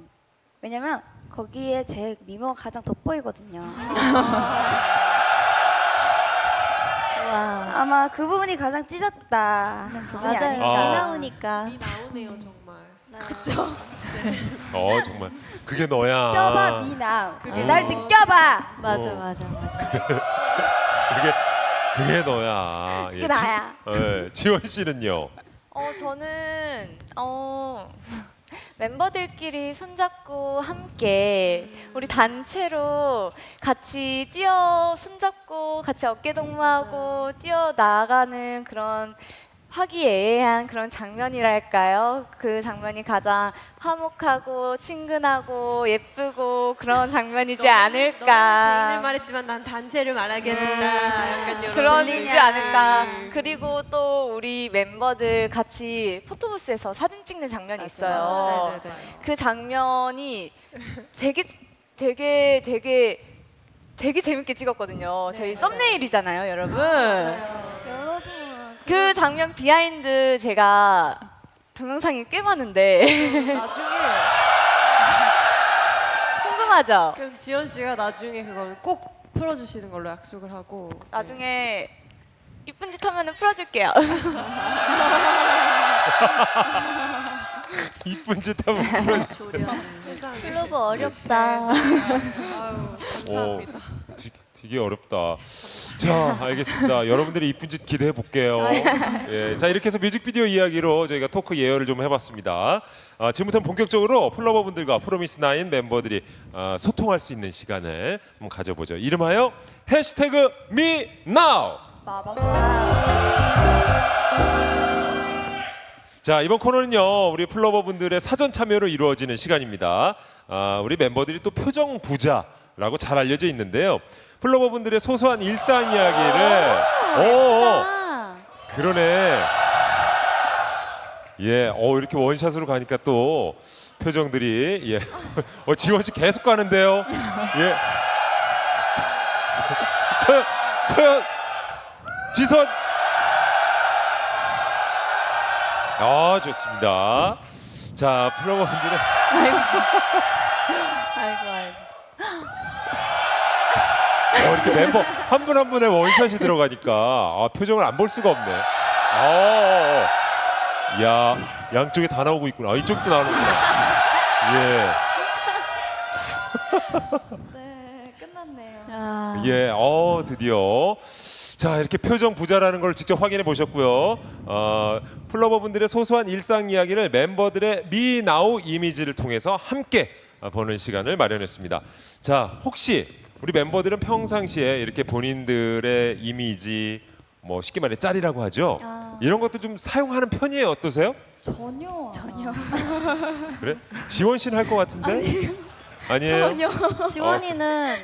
왜냐면 거기에 제 미모가 가장 돋보이거든요. 아마 그 부분이 가장 찢었다 하는 부분이 아닐까. 나오니까. 나오네요 정말. 정말 그게 너야. 껴봐 미나. 날 느껴봐. 맞아. 그게 너야. 그게 나야. 지원 씨는요. 저는 멤버들끼리 손잡고 함께 우리 단체로 같이 손잡고 같이 어깨 동무하고 뛰어 나가는 그런 화기애애한 그런 장면이랄까요? 그 장면이 가장 화목하고 친근하고 예쁘고 그런 장면이지 않을까. 개인을 말했지만 난 단체를 말하겠다. 약간 이런 그러지 않을까. 그리고 또 우리 멤버들 같이 포토부스에서 사진 찍는 장면이 있어요. 그 장면이 되게 재밌게 찍었거든요. 저희 썸네일이잖아요, 여러분. 그 장면 비하인드 제가 동영상이 꽤 많은데 나중에 궁금하죠? 그럼 지연 씨가 나중에 그거 꼭 풀어주시는 걸로 약속을 하고 나중에 이쁜 짓 하면은 풀어줄게요. 이쁜 짓 하면 플로버 어렵다. 감사합니다. 되게 어렵다. 자, 알겠습니다. 여러분들이 이쁜 짓 기대해 볼게요. 자, 이렇게 해서 뮤직비디오 이야기로 저희가 토크 예열을 좀 해봤습니다. 지금부터는 본격적으로 플러버분들과 프로미스나인 멤버들이 소통할 수 있는 시간을 한번 가져보죠. 이름하여 해시태그 #MeNow. 자, 이번 코너는요, 우리 플러버분들의 사전 참여로 이루어지는 시간입니다. 우리 멤버들이 또 표정 부자라고 잘 알려져 있는데요. 플로버분들의 소소한 일상 이야기를 그러네. 예, 이렇게 원샷으로 가니까 또 표정들이 예, 지원 씨 계속 가는데요. 예, 서연, 지선. 좋습니다. 자, 플로버분들의 이렇게 멤버 한 분 한 분의 원샷이 들어가니까 표정을 안 볼 수가 없네. 야, 양쪽에 다 나오고 있구나. 이쪽도 나오는구나. 예. 네, 끝났네요. 예, 드디어. 자, 이렇게 표정 부자라는 걸 직접 확인해 보셨고요. 플로버분들의 소소한 일상 이야기를 멤버들의 미나우 이미지를 통해서 함께 보는 시간을 마련했습니다. 자, 혹시 우리 멤버들은 평상시에 이렇게 본인들의 이미지, 뭐 쉽게 말해 짤이라고 하죠. 이런 것도 좀 사용하는 편이에요. 어떠세요? 전혀. 그래? 지원 씨는 할 것 같은데? 아니에요? 지원이는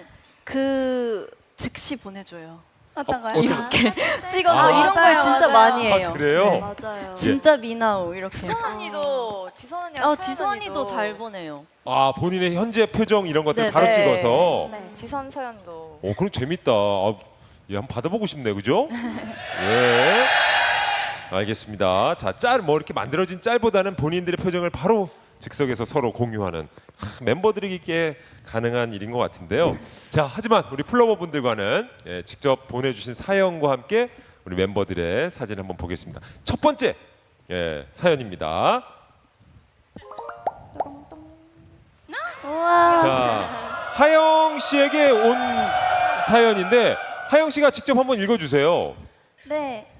그 즉시 보내줘요. 어떤가요? 이렇게 찍어서 이런 걸 진짜 많이 해요. 그래요? 맞아요. 진짜 미나우 이렇게. 지선 언니도 지선 언니도 잘 보내요. 본인의 현재 표정 이런 것들 네, 바로 네. 찍어서. 지선 서연도 그럼 재밌다. 예, 한번 받아보고 싶네, 그죠? 예. 알겠습니다. 자, 짤 뭐 이렇게 만들어진 짤보다는 본인들의 표정을 바로 즉석에서 서로 공유하는 멤버들에게 가능한 일인 것 같은데요. 자, 하지만 우리 플로버분들과는 직접 보내주신 사연과 함께 우리 멤버들의 사진 한번 보겠습니다. 첫 번째 사연입니다. 자, 하영 씨에게 온 사연인데 하영 씨가 직접 한번 읽어주세요. 네.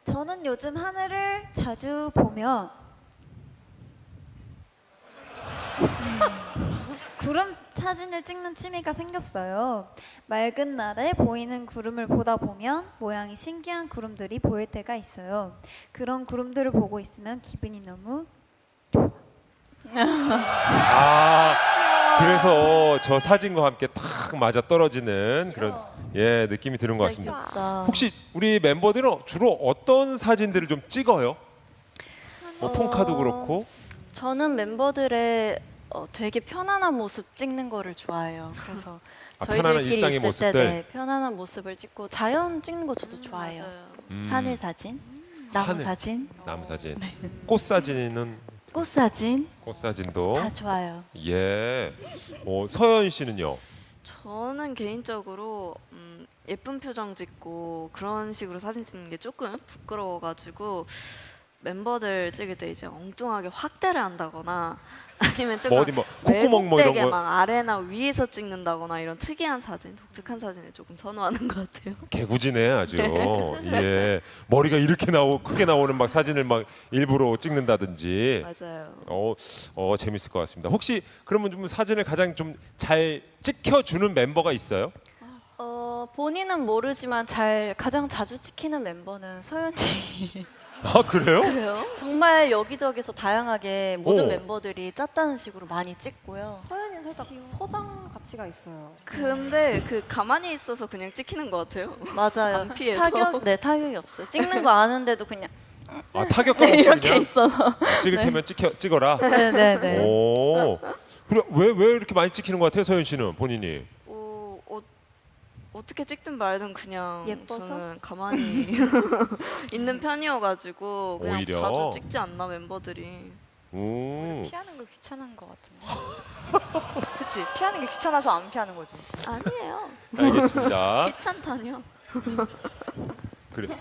저는 요즘 하늘을 자주 보며 구름 사진을 찍는 취미가 생겼어요. 맑은 날에 보이는 구름을 보다 보면 모양이 신기한 구름들이 보일 때가 있어요. 그런 구름들을 보고 있으면 기분이 너무 그래서 저 사진과 함께 탁 맞아 떨어지는 그런 느낌이 드는 것 같습니다. 혹시 우리 멤버들은 주로 어떤 사진들을 좀 찍어요? 통카도 그렇고. 저는 멤버들의 되게 편안한 모습 찍는 거를 좋아해요. 그래서 편안한 저희들끼리 일상의 있을 모습들. 때 편안한 모습을 찍고 자연 찍는 거 저도 좋아해요. 하늘 사진, 나무 하늘. 사진, 나무 사진. 꽃 사진은 꽃 사진 꽃 사진도. 다 좋아요. 예. 서연 씨는요? 저는 개인적으로 예쁜 표정 짓고 그런 식으로 사진 찍는 게 조금 부끄러워가지고 멤버들 찍을 때 이제 엉뚱하게 확대를 한다거나 아니면 조금 어디 콧구멍 뭐 이런 왜곡되게 거. 막 아래나 위에서 찍는다거나 이런 특이한 사진, 독특한 사진을 조금 선호하는 것 같아요. 개구지네 아주. 예. 머리가 이렇게 크게 나오는 막 사진을 막 일부러 찍는다든지. 맞아요. 재밌을 것 같습니다. 혹시 그러면 좀 사진을 가장 좀 잘 찍혀주는 멤버가 있어요? 본인은 모르지만 가장 자주 찍히는 멤버는 서연이. 그래요? 정말 여기저기서 다양하게 모든 오. 멤버들이 짰다는 식으로 많이 찍고요. 서연이는 살짝 서장 가치가 있어요. 근데 가만히 있어서 그냥 찍히는 것 같아요. 맞아요. 안 피해서. 타격이 없어요. 찍는 거 아는데도 그냥 타격감 없이 이렇게 그냥 있어서. 찍을 테면 찍어라. 네네네. 오. 그래 왜 이렇게 많이 찍히는 것 같아요, 서연 씨는 본인이? 어떻게 찍든 말든 그냥 예뻐서? 저는 가만히 있는 편이어가지고 그냥 오히려? 자주 찍지 않나 멤버들이. 피하는 걸 귀찮은 것 같은데. 그치? 피하는 게 귀찮아서 안 피하는 거지. 아니에요. 알겠습니다. 귀찮다뇨. 그래.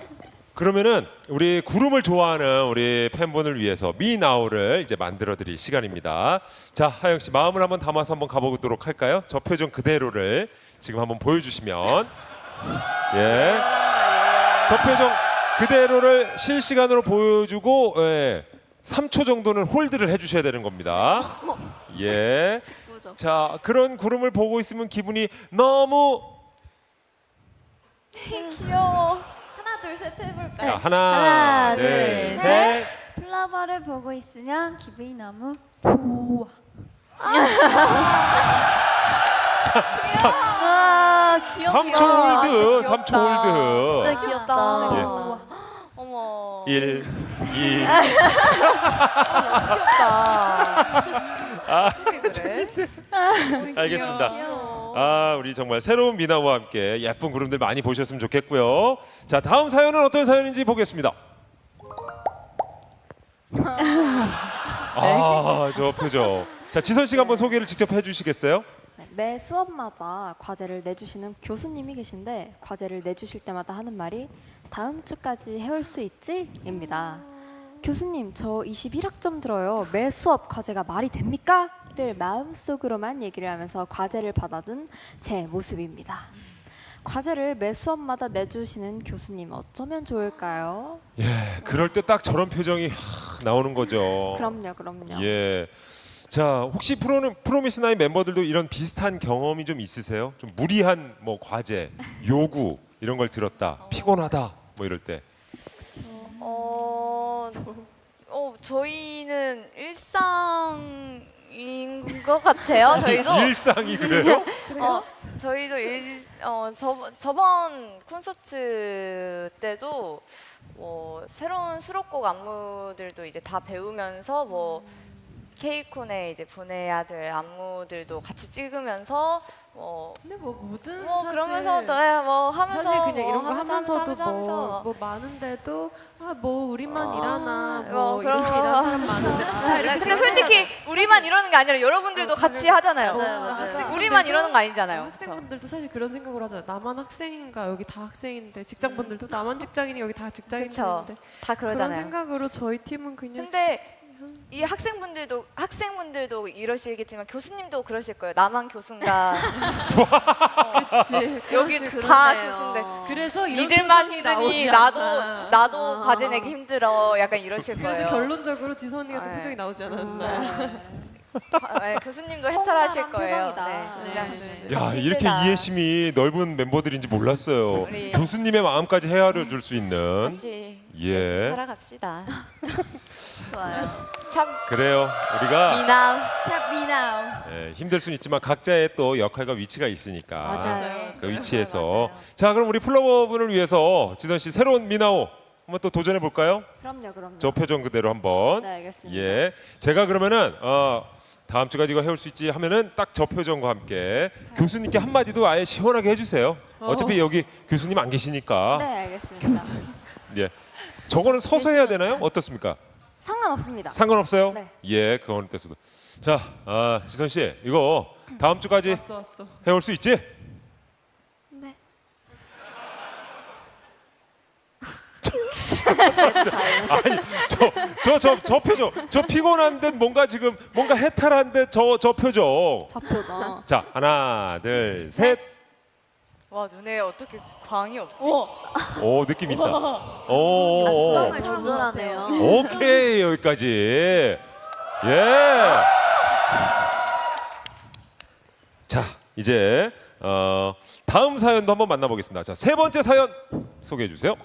그러면은 우리 구름을 좋아하는 우리 팬분을 위해서 미나우를 이제 만들어드릴 시간입니다. 자, 하영 씨 마음을 한번 담아서 한번 가보도록 할까요? 저 표정 그대로를 지금 한번 보여주시면, 예, 저 표정 그대로를 실시간으로 보여주고 3초 정도는 홀드를 해주셔야 되는 겁니다. 예. 직구죠. 자, 그런 구름을 보고 있으면 기분이 너무 귀여워. 하나 둘 셋 해볼까요? 자, 하나, 둘, 셋. 플라버를 보고 있으면 기분이 너무 좋아. 아, 귀엽다. 3초 홀드, 3초 홀드. 진짜 귀엽다. 예. 어머. 1, 2. 그래? 알겠습니다. 아, 우리 정말 새로운 미나와 함께 예쁜 그룹들 많이 보셨으면 좋겠고요. 자, 다음 사연은 어떤 사연인지 보겠습니다. 아, 저 표정. 자, 지선 씨가 한번 소개를 직접 해주시겠어요? 네, 매 수업마다 과제를 내주시는 교수님이 계신데 과제를 내주실 때마다 하는 말이 다음 주까지 해올 수 있지? 입니다. 교수님, 저 21학점 들어요. 매 수업 과제가 말이 됩니까? 를 마음속으로만 얘기를 하면서 과제를 받아든 제 모습입니다. 과제를 매 수업마다 내주시는 교수님 어쩌면 좋을까요? 예, 그럴 때 딱 저런 표정이 나오는 거죠. 그럼요. 예. 자, 혹시 프로미스나인 멤버들도 이런 비슷한 경험이 좀 있으세요? 좀 무리한 뭐 과제, 요구 이런 걸 들었다, 피곤하다 뭐 이럴 때. 저희는 일상인 것 같아요. 저희도 일상이 그래요? 저희도 저번 콘서트 때도 새로운 수록곡 안무들도 이제 다 배우면서 케이콘에 이제 보내야 될 안무들도 같이 찍으면서 근데 모든 그러면서 하면서 사실 그냥 이런 거 하면서도 하면서도 뭐 많은데도 우리만 일하나 그런 이렇게 거. 일하는 사람 많은데 근데 솔직히 우리만 이러는 게 아니라 여러분들도 같이 하잖아요. 맞아요. 우리만 이러는 거 아니잖아요. 학생분들도 사실 그런 생각을 하잖아요. 나만 학생인가 여기 다 학생인데 직장분들도 나만 직장인이 여기 다 그쵸. 직장인인데 다 그런 그러잖아요. 생각으로 저희 팀은 그냥 근데 이 학생분들도 이러시겠지만 교수님도 그러실 거예요. 나만 교수인가? 그치. 여기 그러실 다 거예요. 교수인데 그래서 이런 니들만 표정이 힘드니 나오지 나도 않나. 과제 내기 힘들어. 약간 이러실 거예요. 그래서 결론적으로 지선이가 또 네. 표정이 나오지 않았나. 교수님도 해탈하실 거예요. 표정이다. 네. 야, 같이 이렇게 힘들다. 이해심이 넓은 멤버들인지 몰랐어요. 우리- 교수님의 마음까지 헤아려 줄 수 있는. 같이 예. 열심히 살아갑시다. 좋아요. 샵 그래요. 우리가 미남. 샵 미나우. 예, 힘들 수는 있지만 각자의 또 역할과 위치가 있으니까. 맞아요. 그 위치에서. 맞아요. 자, 그럼 우리 플로버분을 위해서 지선 씨 새로운 미나오 한번 또 도전해 볼까요? 그럼요. 저 표정 그대로 한번. 네, 알겠습니다. 예. 제가 그러면은 다음 주까지 이거 해올 수 있지 하면은 딱 저 표정과 함께 교수님께 한마디도 아예 시원하게 해주세요. 어차피 여기 교수님 안 계시니까. 네, 알겠습니다. 예. 저거는 서서 해야 되나요? 어떻습니까? 상관없습니다. 상관없어요? 네. 예, 그거는 떼서도. 자, 지선 씨, 이거 다음 주까지 왔어. 해올 수 있지? 네. 아니, 저 표정, 저 피곤한 듯 뭔가 지금 뭔가 해탈한 듯 저 표정. 저 표정. 자, 하나, 둘, 셋. 와 눈에 어떻게 광이 없지? 오, 느낌 있다. 오, 정말 조절하네요. 오케이, 여기까지. 예. 자, 이제 다음 사연도 한번 만나보겠습니다. 자, 세 번째 사연 소개해 주세요.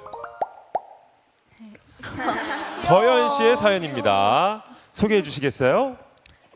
서연 씨의 사연입니다. 소개해 주시겠어요?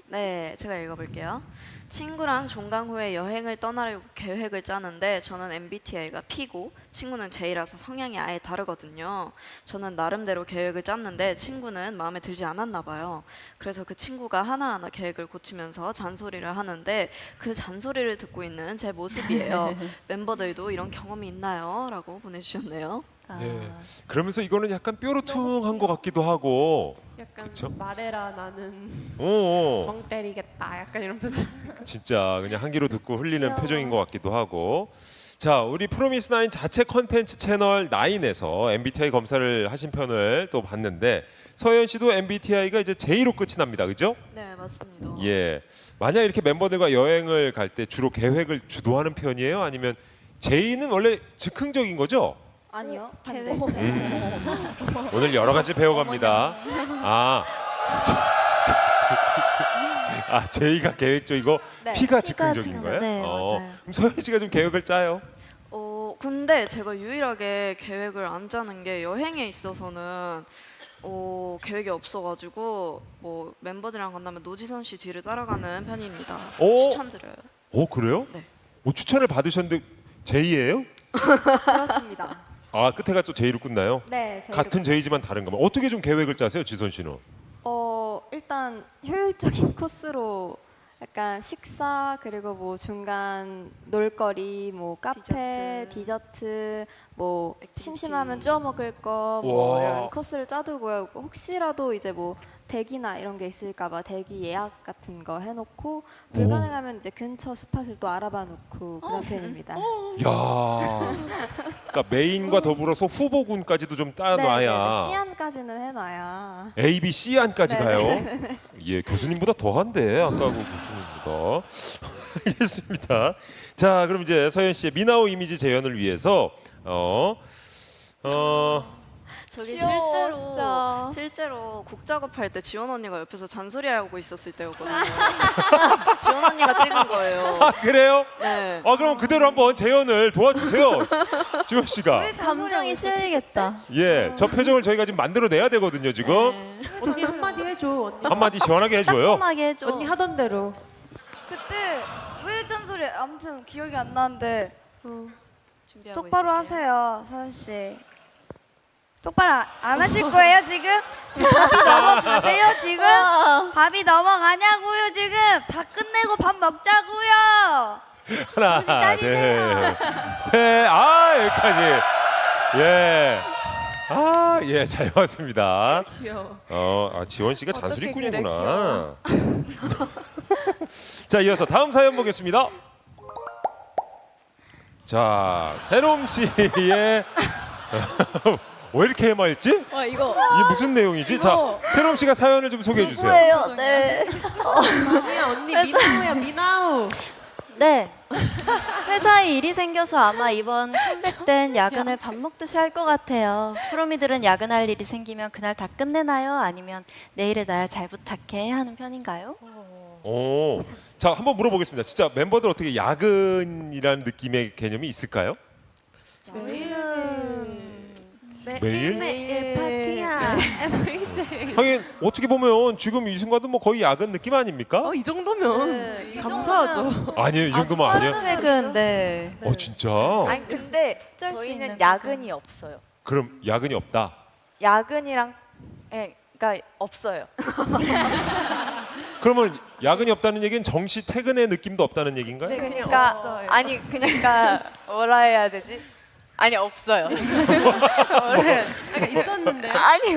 네, 제가 읽어볼게요. 친구랑 종강 후에 여행을 떠나려고 계획을 짜는데 저는 MBTI가 P고 친구는 J라서 성향이 아예 다르거든요. 저는 나름대로 계획을 짰는데 친구는 마음에 들지 않았나 봐요. 그래서 그 친구가 하나하나 계획을 고치면서 잔소리를 하는데 그 잔소리를 듣고 있는 제 모습이에요. 멤버들도 이런 경험이 있나요? 라고 보내주셨네요. 네. 그러면서 이거는 약간 뾰루퉁한 것 같기도 하고. 약간 그쵸? 말해라 나는 오, 멍 때리겠다. 약간 이런 표정. 진짜 그냥 한 귀로 듣고 흘리는 표정인 것 같기도 하고. 자, 우리 프로미스나인 자체 컨텐츠 채널 9에서 MBTI 검사를 하신 편을 또 봤는데 서현 씨도 MBTI가 이제 J로 끝이 납니다, 그죠? 네, 맞습니다. 예. 만약 이렇게 멤버들과 여행을 갈 때 주로 계획을 주도하는 편이에요? 아니면 J는 원래 즉흥적인 거죠? 아니요. 오늘 여러 가지 배워갑니다. J가 계획적이고 네, P가 즉흥적인 거예요? 네, 맞아요. 그럼 서현 씨가 좀 계획을 짜요? 근데 제가 유일하게 계획을 안 짜는 게 여행에 있어서는 계획이 없어가지고 뭐 멤버들이랑 간다면 노지선 씨 뒤를 따라가는 편입니다. 오. 추천드려요. 그래요? 네. 추천을 받으셨는데 제이예요? 그렇습니다. 아 끝에가 또 제이로 끝나요? 네, 같은 제이지만 다른가 봐. 어떻게 좀 계획을 짜세요, 지선 씨는? 일단 효율적인 코스로 약간 식사 그리고 뭐 중간 놀거리 뭐 카페 디저트 뭐 심심하면 쪄 먹을 거 뭐 와. 이런 코스를 짜두고요. 혹시라도 이제 뭐 대기나 이런 게 있을까봐 대기 예약 같은 거 해놓고 불가능하면 이제 근처 스팟을 또 알아봐 놓고 그런 편입니다. 야, 그러니까 메인과 더불어서 후보군까지도 좀 따놔야 시안까지는 해놔야. A, B, C 안까지 네. 가요. 예, 교수님보다 더한데 아까 그 교수님보다. 알겠습니다. 자, 그럼 이제 서현 씨의 미나오 이미지 재현을 위해서 저기 귀여워, 실제로 곡 작업할 때 지원 언니가 옆에서 잔소리하고 있었을 때였거든요. 지원 언니가 찍은 거예요. 아 그래요? 네. 그럼 그대로 한번 재현을 도와주세요, 지원 씨가. 감정이 실리겠다. 예, 저 표정을 저희가 지금 만들어내야 되거든요, 지금. 언니 한마디 해줘. 언니. 한마디 시원하게 해줘요. 깔끔하게 해줘. 언니 하던 대로. 그때 왜 잔소리? 아무튼 기억이 안 나는데 준비하고 똑바로 있을게요. 하세요, 서현 씨. 똑바로 안 하실 거예요 지금? 밥이 넘어가세요 지금? 밥이 넘어가냐고요 지금? 다 끝내고 밥 먹자고요. 하나, 둘, 셋. 여기까지. 예. 예, 잘 봤습니다. 귀여워. 지원 씨가 어떻게 잔소리꾼이구나. 자, 이어서 다음 사연 보겠습니다. 자, 세롬 씨의 왜 이렇게 해맑지? 이거 이게 무슨 내용이지? 자, 세롬 씨가 사연을 좀 소개해 주세요. 누구예요? 네. 아니야 언니 미나우야 미나우. 네. 회사에 일이 생겨서 아마 이번 컴백 땐 야근을 밥 먹듯이 할 것 같아요. 프로미들은 야근할 일이 생기면 그날 다 끝내나요? 아니면 내일의 날 잘 부탁해 하는 편인가요? 자, 한번 물어보겠습니다. 진짜 멤버들 어떻게 야근이라는 느낌의 개념이 있을까요? 매일? 매일 파티야. everyday. 하긴 어떻게 보면 지금 이 순간도 뭐 거의 야근 느낌 아닙니까? 이 정도면 감사하죠. 아니에요, 이 정도면 아니에요. 퇴근, 네. 진짜? 아니 근데 어쩔 수 있는 저희는 그건. 야근이 없어요. 그럼 야근이 없다. 야근이랑 그러니까 없어요. 그러면 야근이 없다는 얘기는 정시 퇴근의 느낌도 없다는 얘기인가요? 그러니까 그러니까 뭐라 해야 되지? 아니 없어요. 그러니까 있었는데. 아니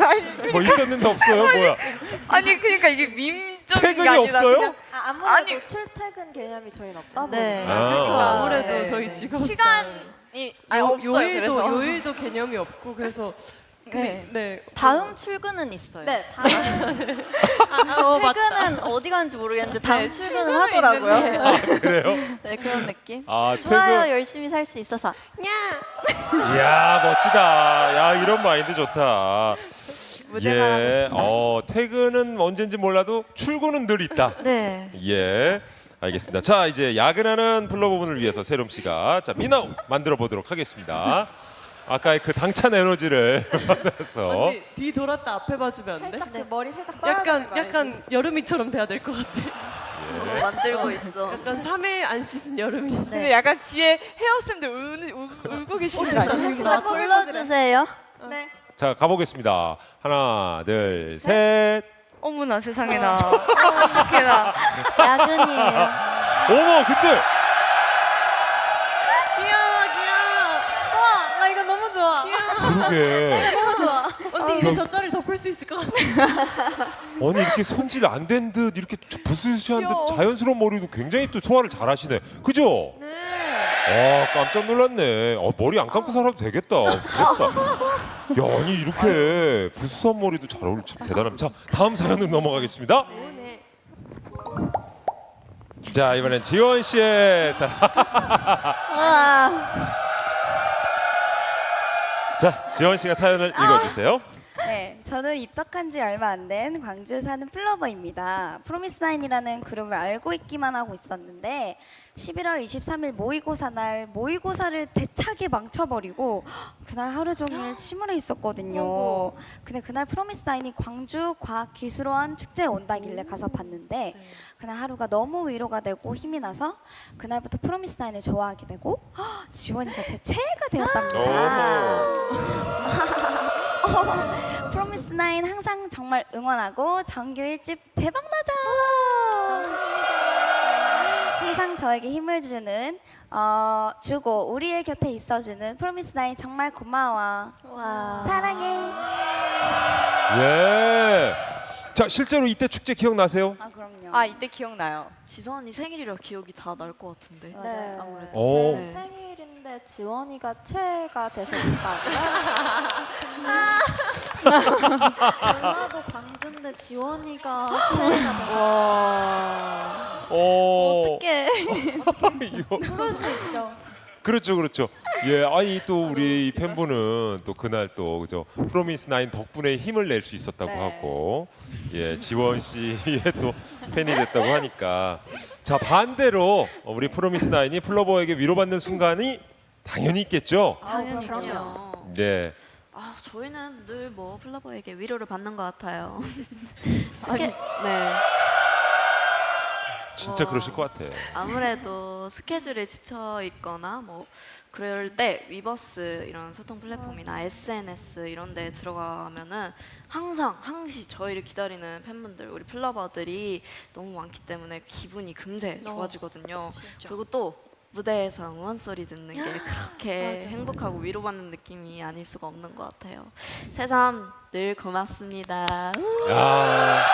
뭐 있었는데 없어요? 뭐야? 아니 그러니까 이게 밈적인 퇴근이 게 아니라 없어요? 그냥 아무래도 아니. 출퇴근 개념이 저희는 없다 네. 보니까. 그렇죠. 아. 아무래도 네. 저희 직업 시간이 없어요. 요일도 그래서. 요일도 개념이 없고 그래서 네. 다음 출근은 있어요. 네, 다음 퇴근은 어디 가는지 모르겠는데 다음 네, 출근은 출근은 하더라고요. 있는데. 그래요? 네, 그런 느낌. 아, 좋아요, 퇴근. 열심히 살 수 있어서. 이야, 멋지다. 야, 이런 마인드 좋다. 무대만 하고 싶다. 퇴근은 언젠지 몰라도 출근은 늘 있다. 네. 예. 알겠습니다. 자, 이제 야근하는 플러버분을 위해서 세롬 씨가 미나우 만들어 보도록 하겠습니다. 아까의 그 당찬 에너지를 받아서 언니 뒤 돌았다 앞에 봐주면 안 돼? 살짝 그 머리 살짝 떠야 되는 거 알지? 약간 여름이처럼 돼야 될 것 같아. 만들고 있어. 약간 3일 안 씻은 여름이. 근데 약간 뒤에 헤어쌤들 울고 계시는 거 아니에요? 진짜 불러주세요. 네. 자, 가보겠습니다. 하나, 둘, 셋. 어머나 세상에나. 어떡해나. 야근이에요. 어머, 근데 귀여워. 나 이거 너무 좋아. 그러게. 너무 좋아. 언니 이제 저 자리 덮을 수 있을 것 같아. 아니 이렇게 손질 안 된 듯 이렇게 부스스한 듯 자연스러운 머리도 굉장히 또 소화를 잘하시네. 그죠? 네. 깜짝 놀랐네. 머리 안 감고 살아도 되겠다. 부럽다. 야, 아니 이렇게 부스스한 머리도 잘 어울려. 참 대단합니다. 자, 다음 사연으로 넘어가겠습니다. 자, 이번엔 지원 씨의 사연. 자, 지원 씨가 사연을 읽어주세요. 네, 저는 입덕한 지 얼마 안 된 광주에 사는 플러버입니다. 프로미스나인이라는 그룹을 알고 있기만 하고 있었는데 11월 23일 모의고사 날 모의고사를 대차게 망쳐버리고 그날 하루 종일 침울해 있었거든요. 근데 그날 프로미스나인이 광주 과학기술원 축제에 온다길래 가서 봤는데 그날 하루가 너무 위로가 되고 힘이 나서 그날부터 프로미스나인을 좋아하게 되고 지원이가 제 최애가 되었답니다. 프로미스나인 항상 정말 응원하고 정규 1집 대박 나자. 항상 저에게 힘을 주고 우리의 곁에 있어주는 프로미스나인 정말 고마워. 사랑해. 예. 자, 실제로 이때 축제 기억나세요? 아 그럼요. 아 이때 기억나요. 지선 언니 생일이라 기억이 다 날 것 같은데. 네. 아무래도. 오. 제 생일인데 지원이가 최애가 돼서 있다고요? 전라도 광주인데 지원이가 최애가 돼서 어떡해. 이거 그럴 수 있죠. 그렇죠, 그렇죠. 예, 아니 또 우리 팬분은 또 그날 또 그죠 프로미스나인 덕분에 힘을 낼 수 있었다고 하고, 예, 지원 씨의 또 팬이 됐다고 하니까 자 반대로 우리 프로미스나인이 플러버에게 위로받는 순간이 당연히 있겠죠. 당연히 그럼요. 그럼요. 네, 아 저희는 늘 뭐 플러버에게 위로를 받는 것 같아요. 네. 진짜 그러실 것 같아. 아무래도 스케줄에 지쳐 있거나 뭐 그럴 때 위버스 이런 소통 플랫폼이나 SNS 이런 데 들어가면은 항시 저희를 기다리는 팬분들, 우리 플러버들이 너무 많기 때문에 기분이 금세 좋아지거든요. 그리고 또 무대에서 응원 소리 듣는 게 그렇게 행복하고 위로받는 느낌이 아닐 수가 없는 것 같아요. 새삼 늘 고맙습니다. 야,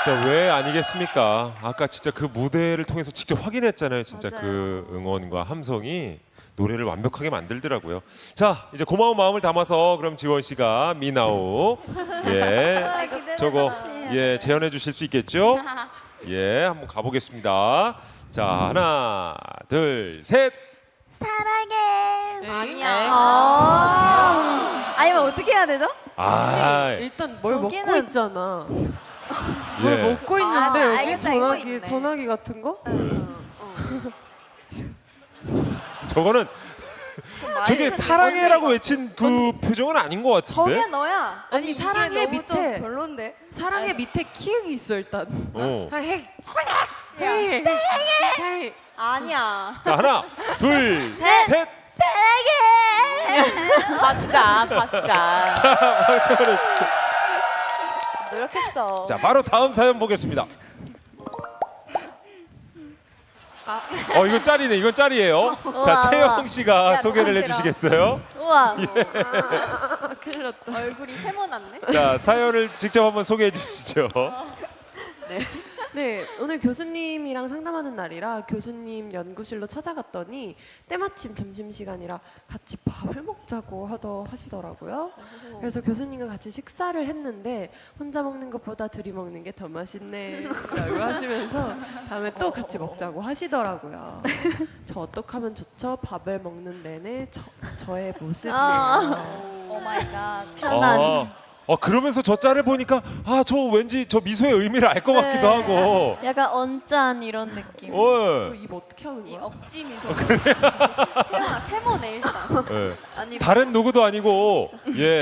진짜 왜 아니겠습니까? 아까 진짜 그 무대를 통해서 직접 확인했잖아요. 진짜 맞아요. 그 응원과 함성이 노래를 완벽하게 만들더라고요. 자, 이제 고마운 마음을 담아서 그럼 지원 씨가 미나오 저거 재현해 주실 수 있겠죠? 예, 한번 가보겠습니다. 자, 하나, 둘, 셋. 사랑해. 아니면 어떻게 해야 되죠? 아, 일단 뭘 먹고 저기는- 있잖아. 예. 먹고 있는데 아, 여기 알겠다, 이거 전화기 있네. 전화기 같은 거? 저거는 저게 사랑해라고 외친 그 표정은 아닌 것 같은데. 저게 너야. 아니, 이게 사랑해 너무 좀 밑에. 별론데. 사랑의 밑에 키읔이 있어 일단. 어. 사랑해. 사랑해. 아니야. 자, 하나, 둘, 셋. 봐주자. 박수를. 노력했어. 자, 바로 다음 사연 보겠습니다. 이건 짤이네. 이건 짤이에요. 자, 채영 씨가 소개를 해주시겠어요? 우와. 큰일 났다. 얼굴이 세모났네. 자, 사연을 직접 한번 소개해 주시죠. 네, 오늘 교수님이랑 상담하는 날이라 교수님 연구실로 찾아갔더니 때마침 점심시간이라 같이 밥을 먹자고 하시더라고요. 그래서 교수님과 같이 식사를 했는데 혼자 먹는 것보다 둘이 먹는 게 더 맛있네 라고 하시면서 다음에 또 같이 먹자고 하시더라고요. 저 어떡하면 좋죠? 밥을 먹는 내내 저의 모습이에요. 오 마이 갓. 그러면서 저 짤을 보니까 저 왠지 저 미소의 의미를 알 것 같기도 하고. 약간 언짢 이런 느낌. 저 입 어떻게 하는 이 거야? 억지 미소. 채영아 세모네 일단. 예. 아니 다른 누구도 아니고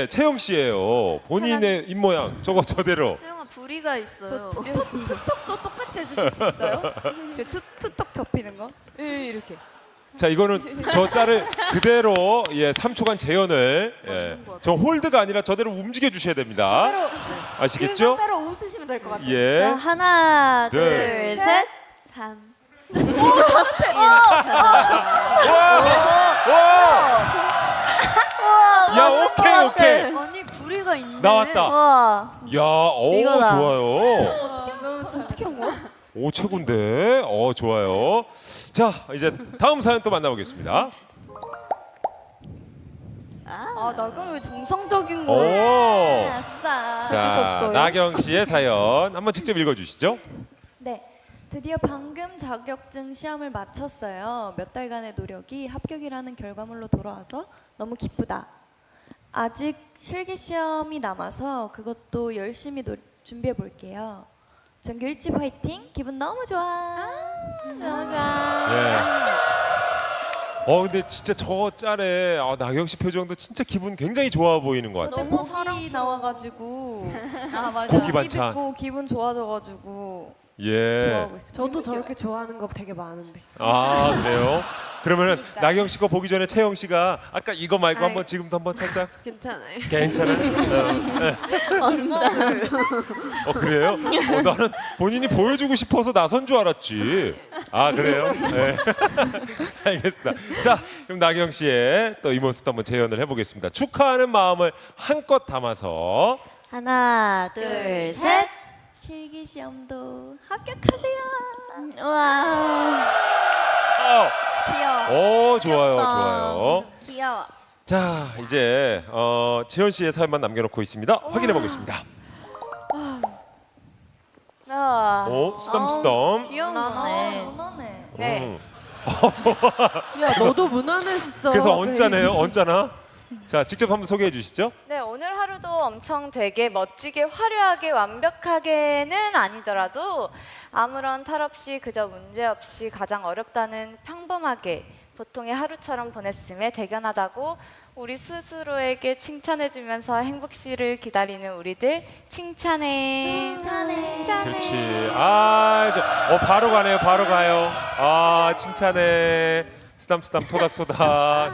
채영 씨예요. 본인의 입 모양 저거 저대로. 채영아 부리가 있어요. 저 투톡도 똑같이 해주실 수 있어요? 저 투톡 접히는 거? 이렇게. 자, 이거는 저 짤을 그대로 3초간 재현을 저 홀드가 아니라 저대로 움직여 주셔야 됩니다. 아시겠죠? 그대로 웃으시면 될 것 같아요. 예. 자, 하나, 둘, 둘, 셋. 3. 야, 오케이. 아니 부리가 있네. 나왔다. 우와. 야, 이거다. 좋아요. 어떻게 한 거야? 오, 최고인데. 좋아요. 자, 이제 다음 사연 또 만나보겠습니다. 아 나경이 왜 정성적인 오. 거야? 아싸. 자, 해주셨어요. 나경 씨의 사연 한번 직접 읽어주시죠. 네, 드디어 방금 자격증 시험을 마쳤어요. 몇 달간의 노력이 합격이라는 결과물로 돌아와서 너무 기쁘다. 아직 실기 시험이 남아서 그것도 열심히 준비해 볼게요. 정규 1집 화이팅! 기분 너무 좋아. 너무 좋아. 예. 근데 진짜 저 짤에 나경 씨 표정도 진짜 기분 굉장히 좋아 보이는 것 같아요. 너무 사랑이 나와가지고 맞아. 고기 반찬. 듣고 기분 좋아져가지고 예. 좋아하고 있습니다. 저도 저렇게 좋아하는 거 되게 많은데. 아 그래요? 그러면은 그러니까요. 나경 씨거 보기 전에 채영 씨가 아까 이거 말고 한번 지금도 한번 살짝 괜찮아요. 괜찮아요? 그래요? 나는 본인이 보여주고 싶어서 나선 줄 알았지. 아 그래요? 네. 알겠습니다. 자 그럼 나경 씨의 또 이 모습도 한번 재현을 해보겠습니다. 축하하는 마음을 한껏 담아서 하나, 둘, 셋. 실기 시험도 합격하세요. 와, 귀여워. 오 좋아요 귀엽다. 좋아요. 귀여워. 자 이제 지현 씨의 사연만 남겨놓고 있습니다. 확인해 보겠습니다. 오 쓰담쓰담. 귀여운 거네. 거네. 네. 야 너도 무난했어. 그래서 언짢아요 언짢아. 자 직접 한번 소개해 주시죠. 네, 오늘 하루도 엄청 되게 멋지게 화려하게 완벽하게는 아니더라도 아무런 탈 없이 그저 문제 없이 가장 어렵다는 평범하게 보통의 하루처럼 보냈음에 대견하다고 우리 스스로에게 칭찬해주면서 행복시를 기다리는 우리들 칭찬해. 그렇지. 바로 가네요. 바로 가요. 칭찬해. 쓰담쓰담 토닥토닥.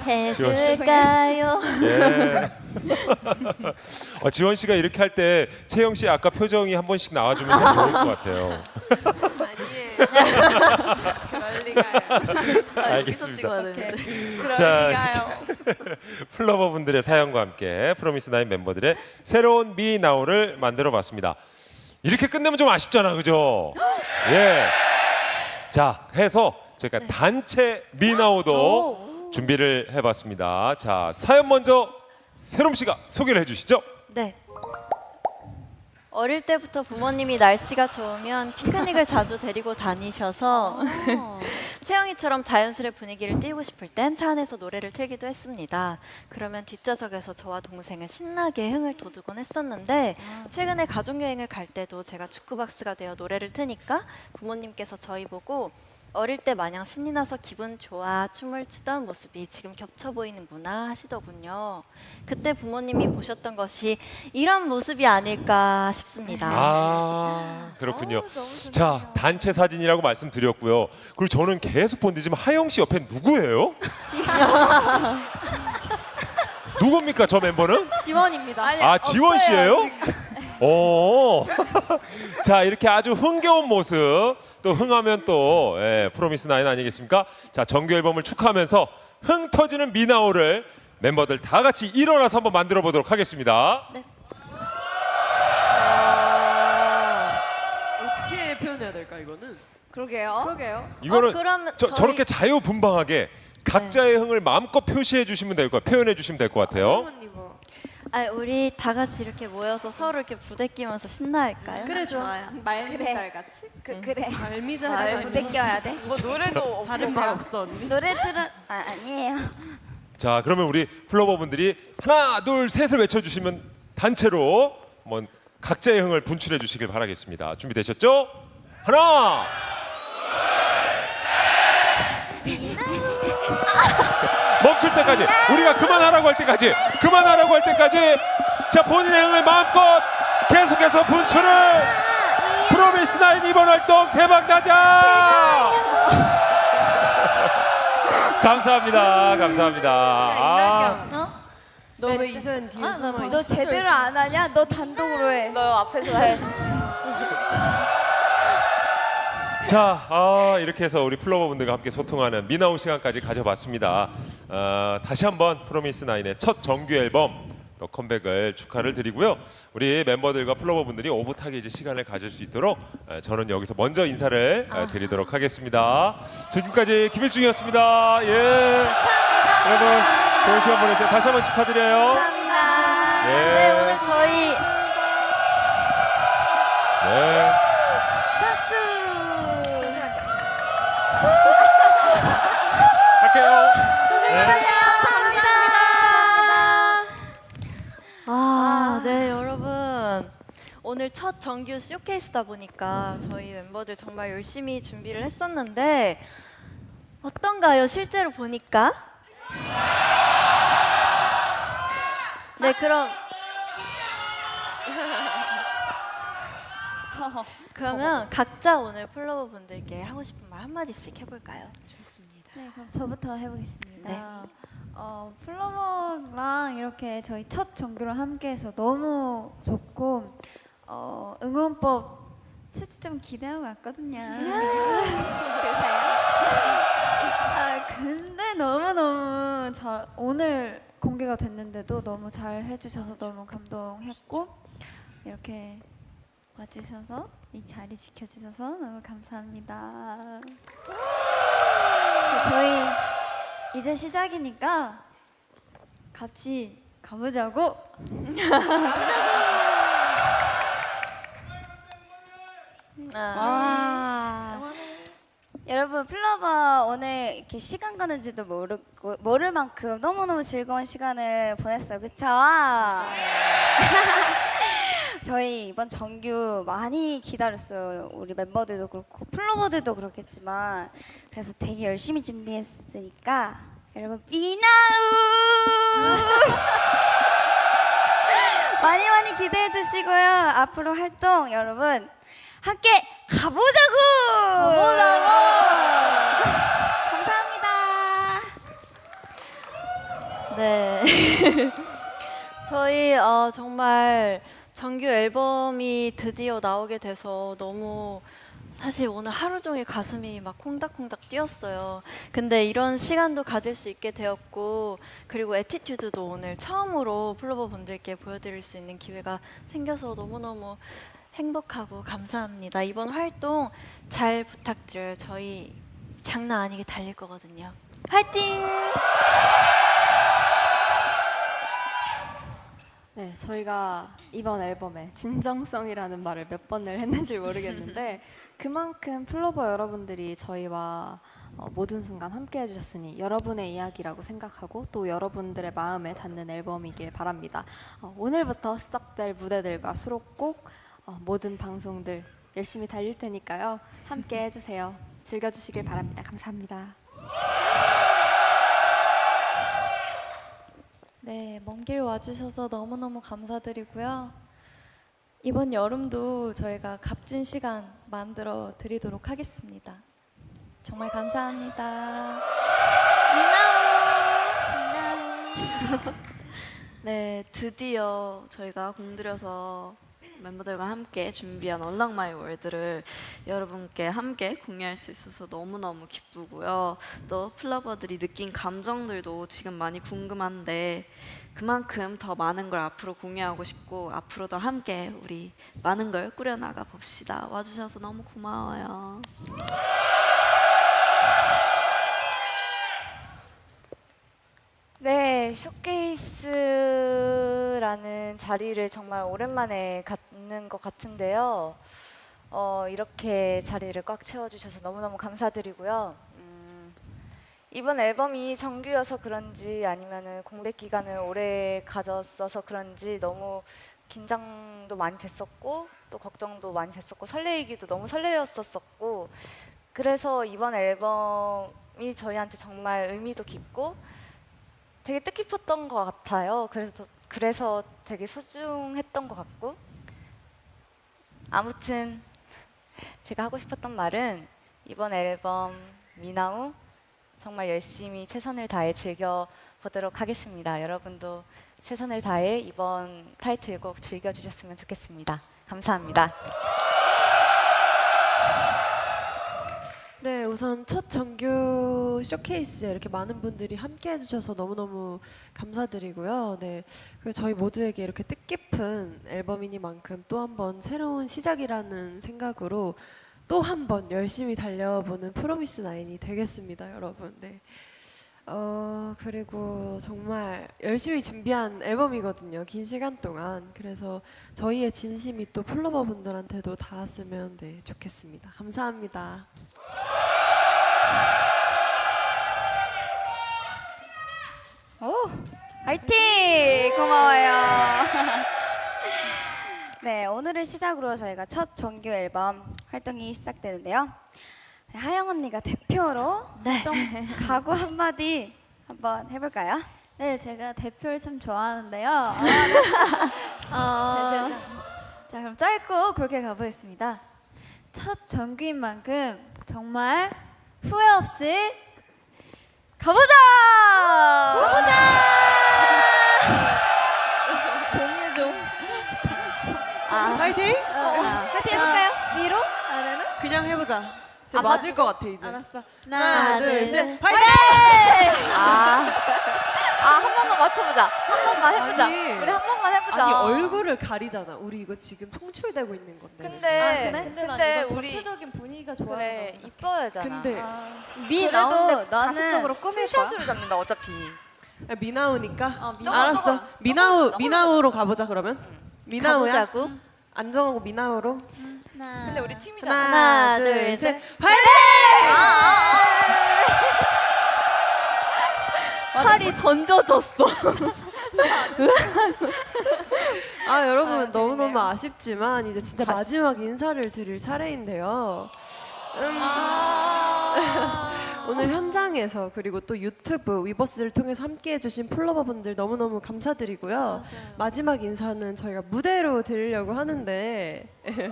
해줄까요? 예. 지원 씨가 이렇게 할 때 채영 씨 아까 표정이 한 번씩 나와주면 참 좋을 것 같아요. 아니에요. 그럴 리가요. 알겠습니다. 그럴 자, 리가요. 플러버 분들의 사연과 함께 프로미스나인 멤버들의 새로운 미나우를 만들어봤습니다. 이렇게 끝내면 좀 아쉽잖아, 그죠? 예. 자, 해서 저희가 단체 미나우도 준비를 해봤습니다. 자, 사연 먼저 세롬 씨가 소개를 해주시죠. 네. 어릴 때부터 부모님이 날씨가 좋으면 피크닉을 자주 데리고 다니셔서 채영이처럼 자연스레 분위기를 띄우고 싶을 땐 차 안에서 노래를 틀기도 했습니다. 그러면 뒷좌석에서 저와 동생은 신나게 흥을 돋우곤 했었는데 최근에 가족여행을 갈 때도 제가 주크박스가 되어 노래를 트니까 부모님께서 저희 보고 어릴 때 마냥 신이 나서 기분 좋아 춤을 추던 모습이 지금 겹쳐 보이는구나 하시더군요. 그때 부모님이 보셨던 것이 이런 모습이 아닐까 싶습니다. 그렇군요. 자, 단체 사진이라고 말씀드렸고요. 그리고 저는 계속 본데 지금 하영 씨 옆에 누구예요? 누굽니까 저 멤버는? 지원입니다. 지원 씨예요? 자 이렇게 아주 흥겨운 모습 또 흥하면 또 프로미스나인 아니겠습니까? 자 정규 앨범을 축하하면서 흥 터지는 미나오를 멤버들 다 같이 일어나서 한번 만들어 보도록 하겠습니다. 네. 어떻게 표현해야 될까 이거는? 그러게요. 이거는 그러면 저렇게 자유분방하게 각자의 흥을 마음껏 표시해 주시면 될 것 같아요. 표현해 주시면 될 것 같아요. 우리 다 같이 이렇게 모여서 서로 이렇게 부대끼면서 신나할까요? 그래 좋아. 말미잘 같이? 그래. 말미잘 부대껴야 돼. 뭐 노래도 다른 말 없어 언니? 노래 아니에요. 자 그러면 우리 플로버 분들이 하나 둘 셋을 외쳐주시면 단체로 한번 각자의 흥을 분출해 주시길 바라겠습니다. 준비되셨죠? 하나 멈출 때까지 우리가 그만하라고 할 때까지 자 본인의 흥을 마음껏 계속해서 분출을 프로미스나인 이번 활동 대박나자 감사합니다. 너 왜 이소연 뒤에 숨어 있어? 너 제대로 안 하냐? 너 단독으로 해. 너 앞에서 해. 자 이렇게 해서 우리 플로버 분들과 함께 소통하는 미나우 시간까지 가져봤습니다. 다시 한번 프로미스나인의 첫 정규 앨범 또 컴백을 축하를 드리고요. 우리 멤버들과 플로버 분들이 오붓하게 이제 시간을 가질 수 있도록 저는 여기서 먼저 인사를 드리도록 하겠습니다. 지금까지 김일중이었습니다. 예. 여러분 좋은 시간 보내세요. 다시 한번 축하드려요. 감사합니다. 예. 네, 오늘 저희 네. 박수. 할게요. 오늘 첫 정규 쇼케이스다 보니까 저희 멤버들 정말 열심히 준비를 했었는데 어떤가요? 실제로 보니까? 네, 그러면 각자 오늘 플로버 분들께 하고 싶은 말 한마디씩 해볼까요? 좋습니다. 네, 그럼 저부터 해보겠습니다. 네. 플로버랑 이렇게 저희 첫 정규를 함께해서 너무 좋고 응원법 솔직히 좀 기대하고 왔거든요. 근데 너무너무 오늘 공개가 됐는데도 너무 잘 해주셔서 너무 감동했고 이렇게 와주셔서 이 자리 지켜주셔서 너무 감사합니다. 저희 이제 시작이니까 같이 가보자고. 여러분 플로버 오늘 이렇게 시간 가는지도 모를 만큼 너무너무 즐거운 시간을 보냈어요. 그쵸? 저희 이번 정규 많이 기다렸어요. 우리 멤버들도 그렇고 플로버들도 그렇겠지만 그래서 되게 열심히 준비했으니까 여러분 미나우 많이 기대해 주시고요. 앞으로 활동 여러분 함께 가보자고! 감사합니다. 네. 저희 정말 정규 앨범이 드디어 나오게 돼서 너무 사실 오늘 하루 종일 가슴이 막 콩닥콩닥 뛰었어요. 근데 이런 시간도 가질 수 있게 되었고 그리고 에티튜드도 오늘 처음으로 플로버 분들께 보여드릴 수 있는 기회가 생겨서 너무너무 행복하고 감사합니다. 이번 활동 잘 부탁드려요. 저희 장난 아니게 달릴 거거든요. 화이팅! 네, 저희가 이번 앨범에 진정성이라는 말을 몇 번을 했는지 모르겠는데 그만큼 플로버 여러분들이 저희와 모든 순간 함께 해주셨으니 여러분의 이야기라고 생각하고 또 여러분들의 마음에 닿는 앨범이길 바랍니다. 오늘부터 시작될 무대들과 수록곡 모든 방송들 열심히 달릴 테니까요. 함께 해주세요. 즐겨주시길 바랍니다. 감사합니다. 네, 먼 길 와주셔서 너무너무 감사드리고요. 이번 여름도 저희가 값진 시간 만들어 드리도록 하겠습니다. 정말 감사합니다. 네, 드디어 저희가 공들여서 멤버들과 함께 준비한 얼락 마이 월드를 여러분께 함께 공유할 수 있어서 너무너무 기쁘고요. 또 플로버들이 느낀 감정들도 지금 많이 궁금한데 그만큼 더 많은 걸 앞으로 공유하고 싶고 앞으로도 함께 우리 많은 걸 꾸려나가 봅시다. 와주셔서 너무 고마워요. 네, 쇼케이스라는 자리를 정말 오랜만에 갖는 것 같은데요. 이렇게 자리를 꽉 채워주셔서 너무너무 감사드리고요. 이번 앨범이 정규여서 그런지 아니면은 공백 기간을 오래 가졌어서 그런지 너무 긴장도 많이 됐었고 또 걱정도 많이 됐었고 설레이기도 너무 설레었었고 그래서 이번 앨범이 저희한테 정말 의미도 깊고 되게 뜻깊었던 것 같아요. 그래서 되게 소중했던 것 같고 아무튼 제가 하고 싶었던 말은 이번 앨범 미나우 정말 열심히 최선을 다해 즐겨보도록 하겠습니다. 여러분도 최선을 다해 이번 타이틀곡 즐겨주셨으면 좋겠습니다. 감사합니다. 네, 우선 첫 정규 쇼케이스에 이렇게 많은 분들이 함께 해주셔서 너무너무 감사드리고요. 네, 그리고 저희 모두에게 이렇게 뜻깊은 앨범이니만큼 또 한 번 새로운 시작이라는 생각으로 또 한 번 열심히 달려보는 프로미스 나인이 되겠습니다, 여러분. 네. 그리고 정말 열심히 준비한 앨범이거든요. 긴 시간 동안. 그래서 저희의 진심이 또 플로버 분들한테도 닿았으면 네, 좋겠습니다. 감사합니다. 오, 화이팅! 고마워요. 네, 오늘을 시작으로 저희가 첫 정규 앨범 활동이 시작되는데요. 네, 하영 언니가 대표로 좀 각오 한마디 한번 해볼까요? 네, 제가 대표를 참 좋아하는데요. 자, 그럼 짧고 굵게 가보겠습니다. 첫 정규인 만큼 정말 후회 없이 가보자! 공유 좀. 파이팅! 파이팅 해볼까요? 위로? 아래로? 그냥 해보자. 저 맞을 것 같아 이제. 알았어. 하나, 둘, 셋, 파이팅! 한 번만 맞춰보자. 한 번만 해보자. 아니, 우리 한 번만 해보자. 아니 얼굴을 가리잖아. 우리 이거 지금 송출되고 있는 건데. 근데 근데 우리 전체적인 분위기가 좋아야 그래 된다. 이뻐야 하잖아. 근데 미 그래도 나오는데 나는 가식적으로 꾸밀 거야. 샷으로 잡는다 어차피. 미나우니까. 미나우. 알았어. 미나우로 가보자 그러면. 미나우야. 가보자고. 안정하고 미나우로. 근데 우리 팀이잖아. 하나, 둘, 셋, 파이팅! 팔이 던져졌어. 아 여러분 너무너무 아쉽지만 이제 진짜 마지막 인사를 드릴 차례인데요. 오늘 현장에서 그리고 또 유튜브 위버스를 통해서 함께 해주신 플로버분들 너무너무 감사드리고요. 마지막 인사는 저희가 무대로 드리려고 하는데 네.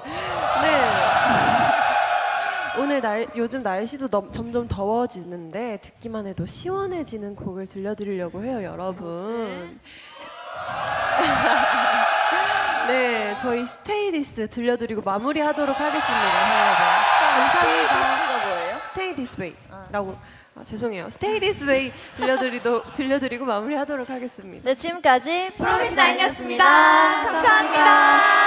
오늘 요즘 날씨도 점점 더워지는데 듣기만 해도 시원해지는 곡을 들려드리려고 해요, 여러분. 네, 저희 Stay This 들려드리고 마무리하도록 하겠습니다, 여러분. 감사합니다. 스가 뭐예요? Stay This Way라고 죄송해요. Stay This Way 들려드리고 마무리하도록 하겠습니다. 네, 지금까지 프로미스나인이었습니다. 감사합니다.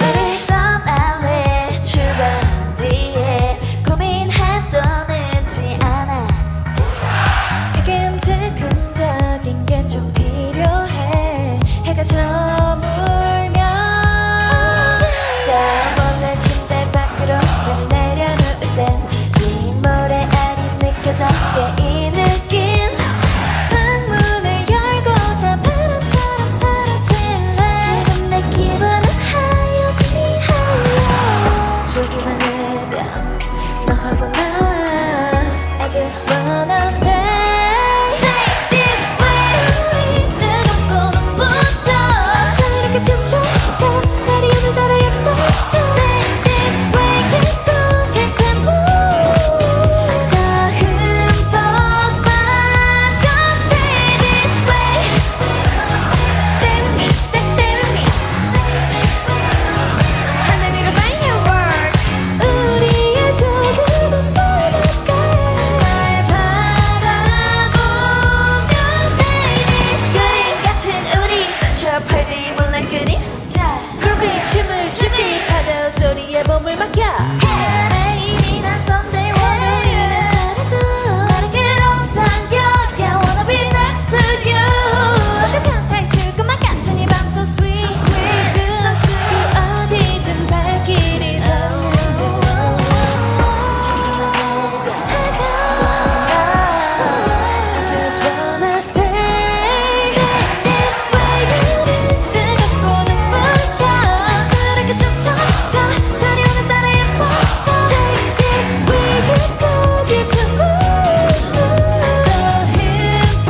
너를 떠날래 출발 뒤에 고민했던 있지 않아. 가끔 즉흥적인 게 좀 필요해. 해가 저물면 다음날 침대 밖으로 내려놓을 땐네 모래알이 느껴져. 이 느낌 방문을 열고자 바람처럼 사라질래. 지금 내 기분은 하얗게 하얘. 주기만 해봐 너하고 나. I just wanna stay. Stay this way. 뜨겁고 눈부셔. 저렇게 춤춰 날이 오늘 따라 예뻐졌어. Stay this way. 그리고 짙은 불 더 흠뻑 빠져. Stay this way. Stay with me. Stay with me. 하늘 위로 firework. 우리의 조금은 바닷가에 날 바라보며 Stay this way. 그림 같은 우리 산처 팔리 몰란 그림자. 그룹이 춤을 추지 파도 소리에 몸을 맡겨. 매일이 난 Sunday 월요일은 사라져. 나를 끌어당겨. Yeah, I wanna be next to you. 완벽한 탈출 꿈만 같은 이 밤 so sweet. 그 어디든 발길이 닿는 주기만 해봐 I just wanna stay. Stay this way. 뜨겁고 눈부셔. 저렇게 춤춰 달이 오늘 따라 예뻤어. Stay this way. 그리고 짙은 불더 흠뻑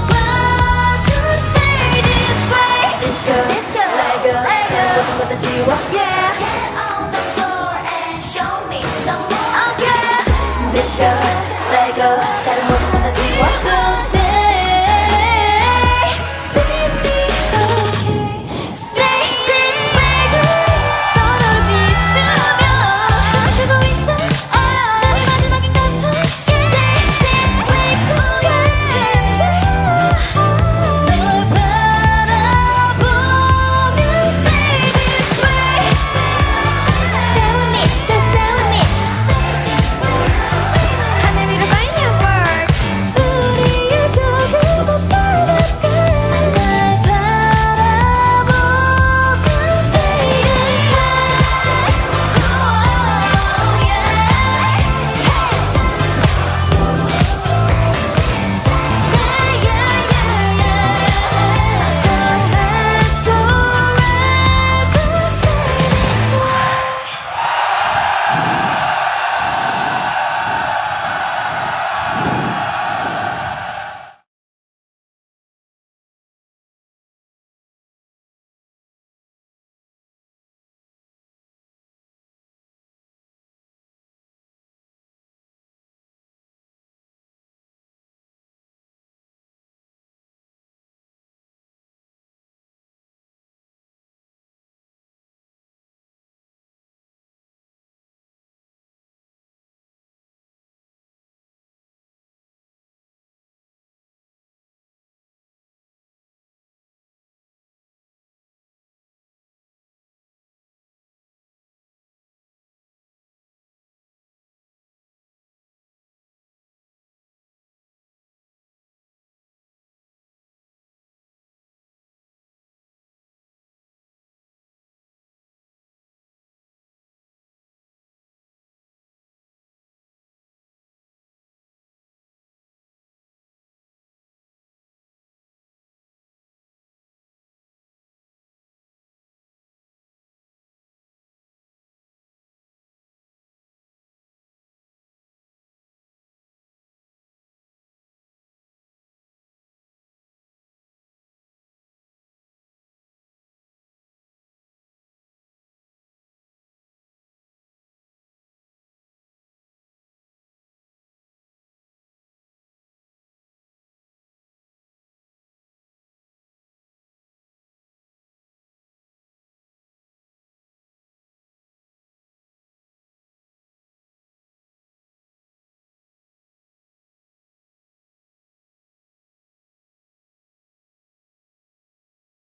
빠져. Stay this way. Disco, let go, 모든 것 지워. Yeah. Get on the floor and show me some more. Okay. Disco, let go.